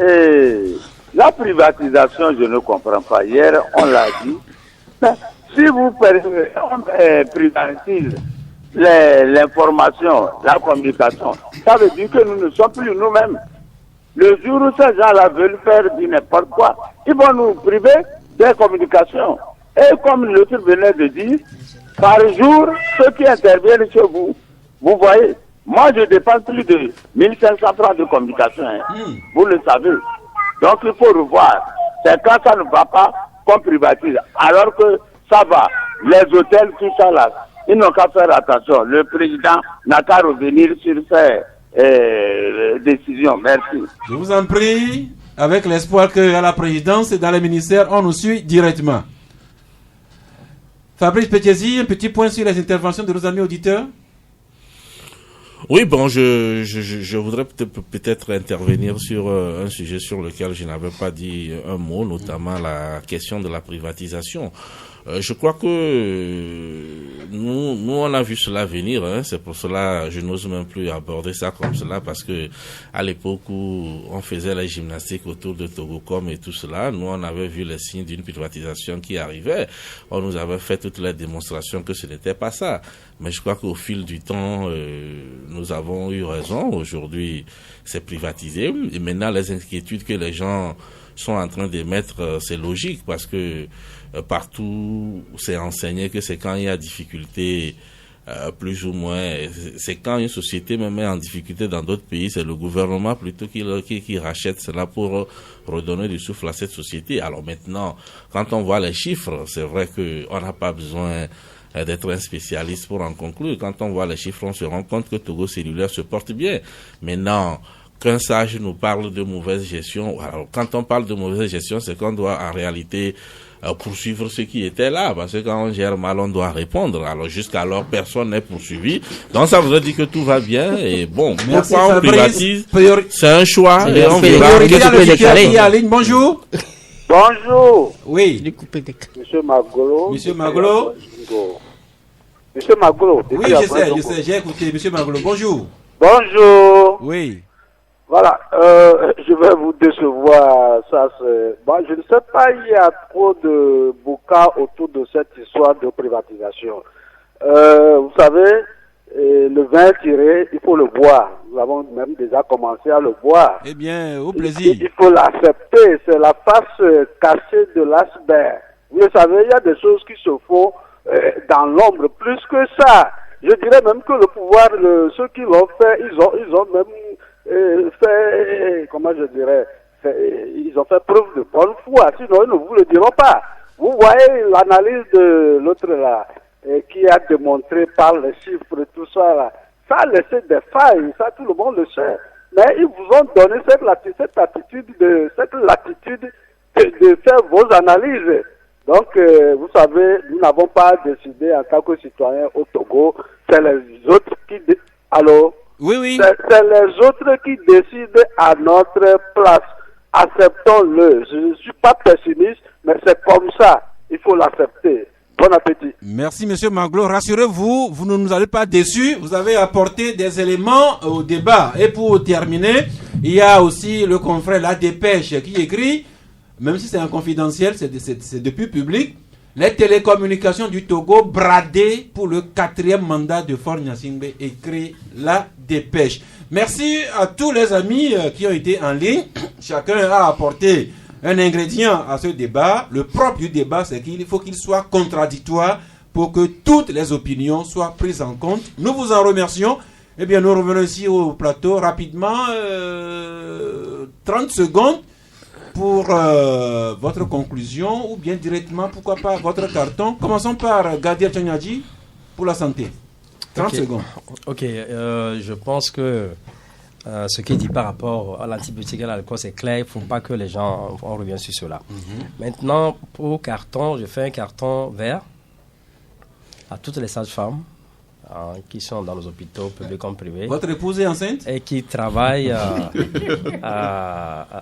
Speaker 12: Et la privatisation, je ne comprends pas. Hier, on l'a dit. Mais si vous privatisez l'information, la communication, ça veut dire que nous ne sommes plus nous-mêmes. Le jour où ces gens-là veulent faire du n'importe quoi, ils vont nous priver des communications. Et comme l'autre venait de dire, par jour, ceux qui interviennent chez vous, vous voyez, moi je dépense plus de 1500 francs de communication, vous le savez. Donc il faut revoir. C'est quand ça ne va pas qu'on privatise. Alors que
Speaker 14: ça va. Les hôtels, tout ça là, ils n'ont qu'à faire attention. Le président n'a qu'à revenir sur ses décisions. Merci.
Speaker 1: Je vous en prie, avec l'espoir qu'à la présidence et dans les ministères, on nous suit directement. Fabrice Petiesi, un petit point sur les interventions de nos amis auditeurs.
Speaker 7: Oui, bon, je voudrais peut-être intervenir sur un sujet sur lequel je n'avais pas dit un mot, notamment la question de la privatisation. Je crois que nous on a vu cela venir, hein. C'est pour cela je n'ose même plus aborder ça comme cela, parce que à l'époque où on faisait la gymnastique autour de Togocom et tout cela, nous on avait vu les signes d'une privatisation qui arrivait. On nous avait fait toutes les démonstrations que ce n'était pas ça. Mais je crois qu'au fil du temps, nous avons eu raison. Aujourd'hui, c'est privatisé. Et maintenant, les inquiétudes que les gens sont en train d'émettre, c'est logique, parce que partout, c'est enseigné que c'est quand il y a difficulté, plus ou moins, c'est quand une société me met en difficulté dans d'autres pays, c'est le gouvernement plutôt qui rachète cela pour redonner du souffle à cette société. Alors maintenant, quand on voit les chiffres, c'est vrai qu'on n'a pas besoin d'être un spécialiste pour en conclure. Quand on voit les chiffres, on se rend compte que Togo Cellulaire se porte bien. Maintenant, qu'un sage nous parle de mauvaise gestion, alors quand on parle de mauvaise gestion, c'est qu'on doit en réalité poursuivre ce qui était là, parce que quand on gère mal, on doit répondre. Alors jusqu'alors, personne n'est poursuivi. Donc ça voudrait dire que tout va bien. Et bon, pourquoi on privatise? C'est un choix. Et on verra.
Speaker 1: Bonjour.
Speaker 14: Bonjour.
Speaker 1: Oui.
Speaker 14: Monsieur Magolo.
Speaker 1: Monsieur Magolo.
Speaker 14: Monsieur Magolo.
Speaker 1: Oui, je sais, j'ai écouté. Monsieur Magolo, bonjour.
Speaker 14: Bonjour.
Speaker 1: Oui.
Speaker 14: Voilà, je vais vous décevoir, ça c'est... Bon, je ne sais pas, il y a trop de bouquins autour de cette histoire de privatisation. Vous savez, le vin tiré, il faut le boire. Nous avons même déjà commencé à le boire.
Speaker 1: Eh bien, au plaisir.
Speaker 14: Il faut l'accepter, c'est la face cachée de l'iceberg. Vous le savez, il y a des choses qui se font dans l'ombre, plus que ça. Je dirais même que le pouvoir, ceux qui l'ont fait, ils ont même... comment je dirais, ils ont fait preuve de bonne foi, sinon ils ne vous le diront pas. Vous voyez l'analyse de l'autre là, qui a démontré par les chiffres, tout ça là, ça a laissé des failles, ça tout le monde le sait. Mais ils vous ont donné cette latitude de faire vos analyses. Donc, vous savez, nous n'avons pas décidé en tant que citoyens au Togo, c'est les autres qui... Allô?
Speaker 1: Oui, oui.
Speaker 14: C'est les autres qui décident à notre place. Acceptons-le. Je ne suis pas pessimiste, mais c'est comme ça. Il faut l'accepter. Bon appétit.
Speaker 1: Merci, monsieur Maglo. Rassurez-vous, vous ne nous avez pas déçus. Vous avez apporté des éléments au débat. Et pour terminer, il y a aussi le confrère La Dépêche qui écrit, même si c'est en confidentiel, c'est depuis public, les télécommunications du Togo bradées pour le 4e mandat de Faure Gnassingbé, écrit La Dépêche. Merci à tous les amis qui ont été en ligne. Chacun a apporté un ingrédient à ce débat. Le propre du débat, c'est qu'il faut qu'il soit contradictoire pour que toutes les opinions soient prises en compte. Nous vous en remercions. Eh bien, nous revenons ici au plateau rapidement. 30 secondes. Pour votre conclusion, ou bien directement, pourquoi pas, votre carton. Commençons par Gadiel Tchanyadji pour la santé. 30 secondes.
Speaker 5: Ok, je pense que ce qu'il dit par rapport à l'antibiotique et à l'alcool, c'est clair. Il ne faut pas que les gens, on revienne sur cela. Maintenant, pour carton, je fais un carton vert à toutes les sages-femmes qui sont dans les hôpitaux publics comme privés.
Speaker 1: Votre épouse est enceinte?
Speaker 5: Et qui travaillent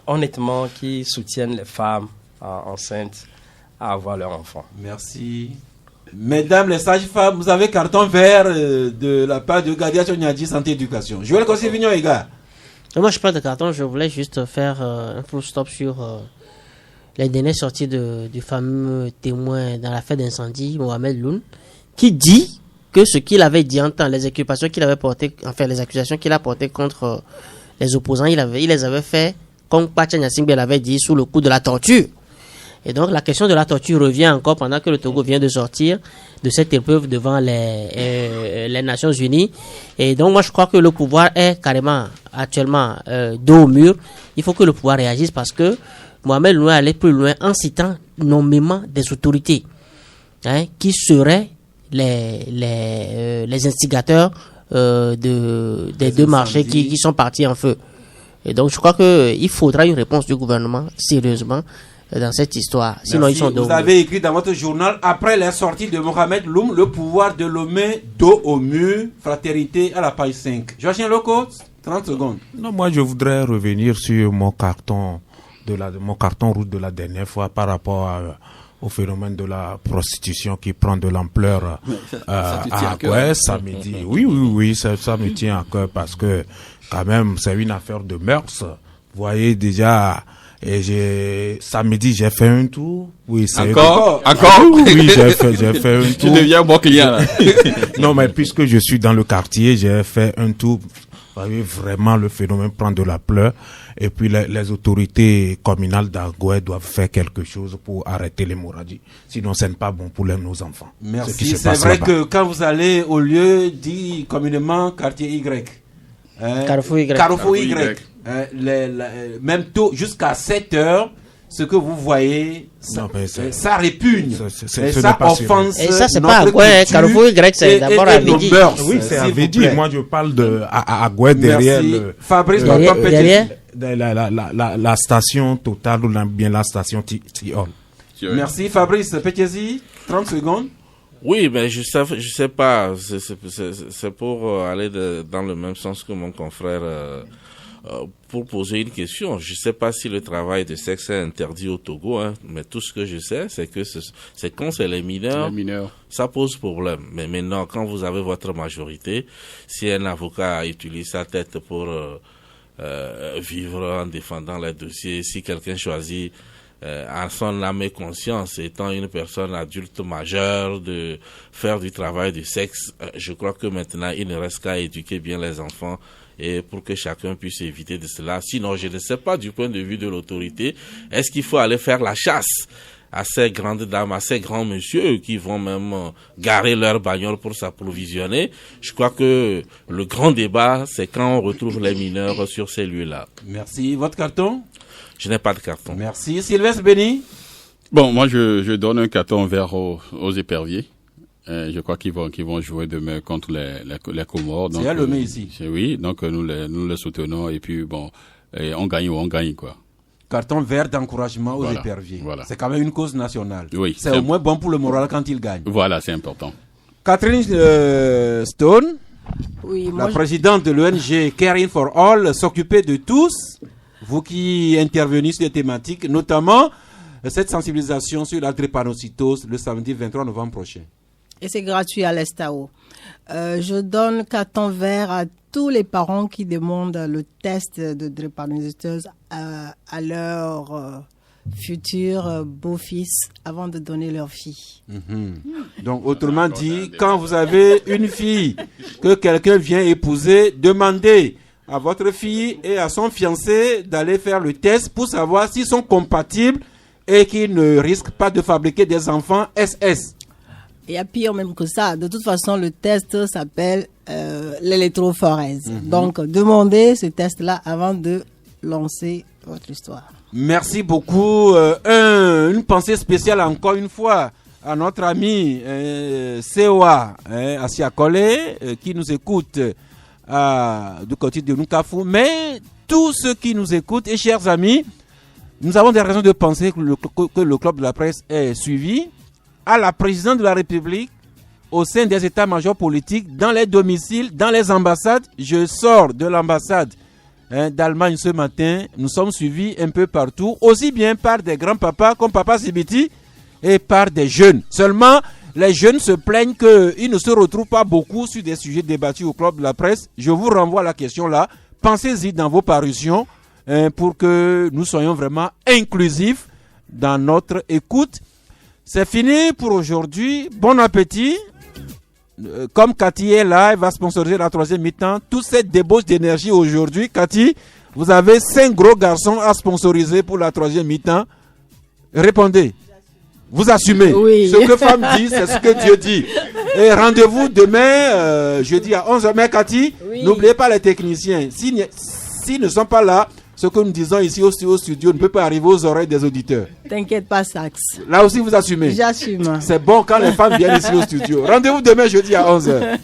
Speaker 5: honnêtement, qui soutiennent les femmes enceintes à avoir leur enfant.
Speaker 1: Merci. Mesdames les sages-femmes, vous avez carton vert de la part de Gadia Tchonyadji Santé Éducation. Joël Kossi-Vignon, les gars.
Speaker 2: Moi, je parle de carton, je voulais juste faire un full stop sur les dernières sorties du fameux témoin dans l'affaire d'incendie, Mohamed Loun, qui dit que ce qu'il avait dit en temps, les accusations qu'il avait portées, enfin les accusations qu'il a portées contre les opposants, il les avait fait, comme Pacha Gnassingbé l'avait dit, sous le coup de la torture. Et donc la question de la torture revient encore pendant que le Togo vient de sortir de cette épreuve devant les Nations Unies. Et donc moi je crois que le pouvoir est carrément actuellement dos au mur. Il faut que le pouvoir réagisse parce que Mohamed Loun est allé plus loin en citant nommément des autorités. qui seraient les instigateurs des deux marchés qui sont partis en feu. Et donc, je crois qu'il faudra une réponse du gouvernement, sérieusement, dans cette histoire. Sinon,
Speaker 1: merci.
Speaker 2: Ils sont
Speaker 1: Vous avez écrit dans votre journal, après la sortie de Mohamed Loum, le pouvoir de Lomé, dos au mur, fraternité à la page 5. Joachim Loco, 30 secondes.
Speaker 4: Non, moi, je voudrais revenir sur mon carton rouge de la dernière fois par rapport au phénomène de la prostitution qui prend de l'ampleur à Agoué samedi. Oui, ça me tient à cœur parce que quand même c'est une affaire de mœurs. Vous voyez déjà, samedi j'ai fait un tour. Oui, c'est
Speaker 3: encore.
Speaker 4: Oui, j'ai fait un tour.
Speaker 3: Tu deviens bon client là.
Speaker 4: Non, mais puisque je suis dans le quartier, j'ai fait un tour. Vous voyez, vraiment le phénomène prend de l'ampleur. Et puis les autorités communales d'Agoué doivent faire quelque chose pour arrêter l'hémorragie. Sinon, ce n'est pas bon pour nos enfants.
Speaker 1: Merci. C'est vrai là-bas. Que quand vous allez au lieu dit communément quartier Y,
Speaker 2: Carrefour Y.
Speaker 1: Même tôt, jusqu'à 7 heures, ce que vous voyez, ça répugne. Ça offense.
Speaker 2: Et ça, c'est pas Agoué. Carrefour Y, c'est d'abord à midi.
Speaker 4: Oui, c'est à midi. Moi, je parle de Agoué derrière le.
Speaker 1: Fabrice,
Speaker 2: derrière
Speaker 4: la station Total ou bien la station Tiol.
Speaker 1: Merci Fabrice Pétiesi, 30 secondes.
Speaker 7: Oui, mais je sais pas, c'est pour aller dans le même sens que mon confrère pour poser une question. Je sais pas si le travail de sexe est interdit au Togo, mais tout ce que je sais, c'est que c'est quand c'est les mineurs, ça pose problème. Mais maintenant, quand vous avez votre majorité, si un avocat utilise sa tête pour vivre en défendant les dossiers, si quelqu'un choisit en son âme et conscience, étant une personne adulte majeure, de faire du travail du sexe, je crois que maintenant il ne reste qu'à éduquer bien les enfants et pour que chacun puisse éviter de cela. Sinon, je ne sais pas du point de vue de l'autorité, est-ce qu'il faut aller faire la chasse à ces grandes dames, à ces grands messieurs qui vont même garer leur bagnole pour s'approvisionner. Je crois que le grand débat, c'est quand on retrouve les mineurs sur ces lieux-là.
Speaker 1: Merci. Votre carton?
Speaker 7: Je n'ai pas de carton.
Speaker 1: Merci. Sylvestre Béni?
Speaker 3: Bon, moi, je donne un carton vert aux éperviers. Je crois qu'ils vont jouer demain contre les Comores.
Speaker 1: C'est à Lomé ici.
Speaker 3: Oui, donc nous les soutenons et puis bon, on gagne quoi.
Speaker 1: Carton vert d'encouragement aux éperviers.
Speaker 3: Voilà.
Speaker 1: C'est quand même une cause nationale.
Speaker 3: Oui,
Speaker 1: c'est au moins bon pour le moral quand ils gagnent.
Speaker 3: Voilà, c'est important.
Speaker 1: Catherine Stone, la présidente de l'ONG Caring for All, s'occuper de tous, vous qui intervenez sur des thématiques, notamment cette sensibilisation sur la drépanocytose le samedi 23 novembre prochain.
Speaker 6: Et c'est gratuit à l'Estao. Je donne carton vert à tous les parents qui demandent le test de drépanocytose à leur futur beau-fils avant de donner leur fille.
Speaker 1: Donc, autrement dit, quand vous avez une fille que quelqu'un vient épouser, demandez à votre fille et à son fiancé d'aller faire le test pour savoir s'ils sont compatibles et qu'ils ne risquent pas de fabriquer des enfants SS.
Speaker 6: Il y a pire même que ça. De toute façon, le test s'appelle l'électrophorèse. Donc, demandez ce test-là avant de lancer votre histoire.
Speaker 1: Merci beaucoup. Une pensée spéciale encore une fois à notre ami COA Asia Kole qui nous écoute du côté de Nukafu. Mais tous ceux qui nous écoutent et chers amis, nous avons des raisons de penser que le club de la presse est suivi. À la présidente de la République, au sein des états-majors politiques, dans les domiciles, dans les ambassades. Je sors de l'ambassade d'Allemagne ce matin. Nous sommes suivis un peu partout, aussi bien par des grands-papas comme Papa Sibiti et par des jeunes. Seulement, les jeunes se plaignent qu'ils ne se retrouvent pas beaucoup sur des sujets débattus au club de la presse. Je vous renvoie à la question là. Pensez-y dans vos parutions pour que nous soyons vraiment inclusifs dans notre écoute. C'est fini pour aujourd'hui. Bon appétit. Comme Cathy est là, elle va sponsoriser la troisième mi-temps. Toute cette débauche d'énergie aujourd'hui. Cathy, vous avez 5 gros garçons à sponsoriser pour la troisième mi-temps. Répondez. Vous assumez.
Speaker 6: Oui.
Speaker 1: Ce que femme dit, c'est ce que Dieu dit. Et rendez-vous demain, jeudi à 11h. Mais Cathy, n'oubliez pas les techniciens. S'ils ne sont pas là, ce que nous disons ici au studio ne peut pas arriver aux oreilles des auditeurs.
Speaker 6: T'inquiète pas, Sax.
Speaker 1: Là aussi, vous assumez.
Speaker 6: J'assume.
Speaker 1: C'est bon quand les femmes viennent ici au studio. Rendez-vous demain jeudi à 11h.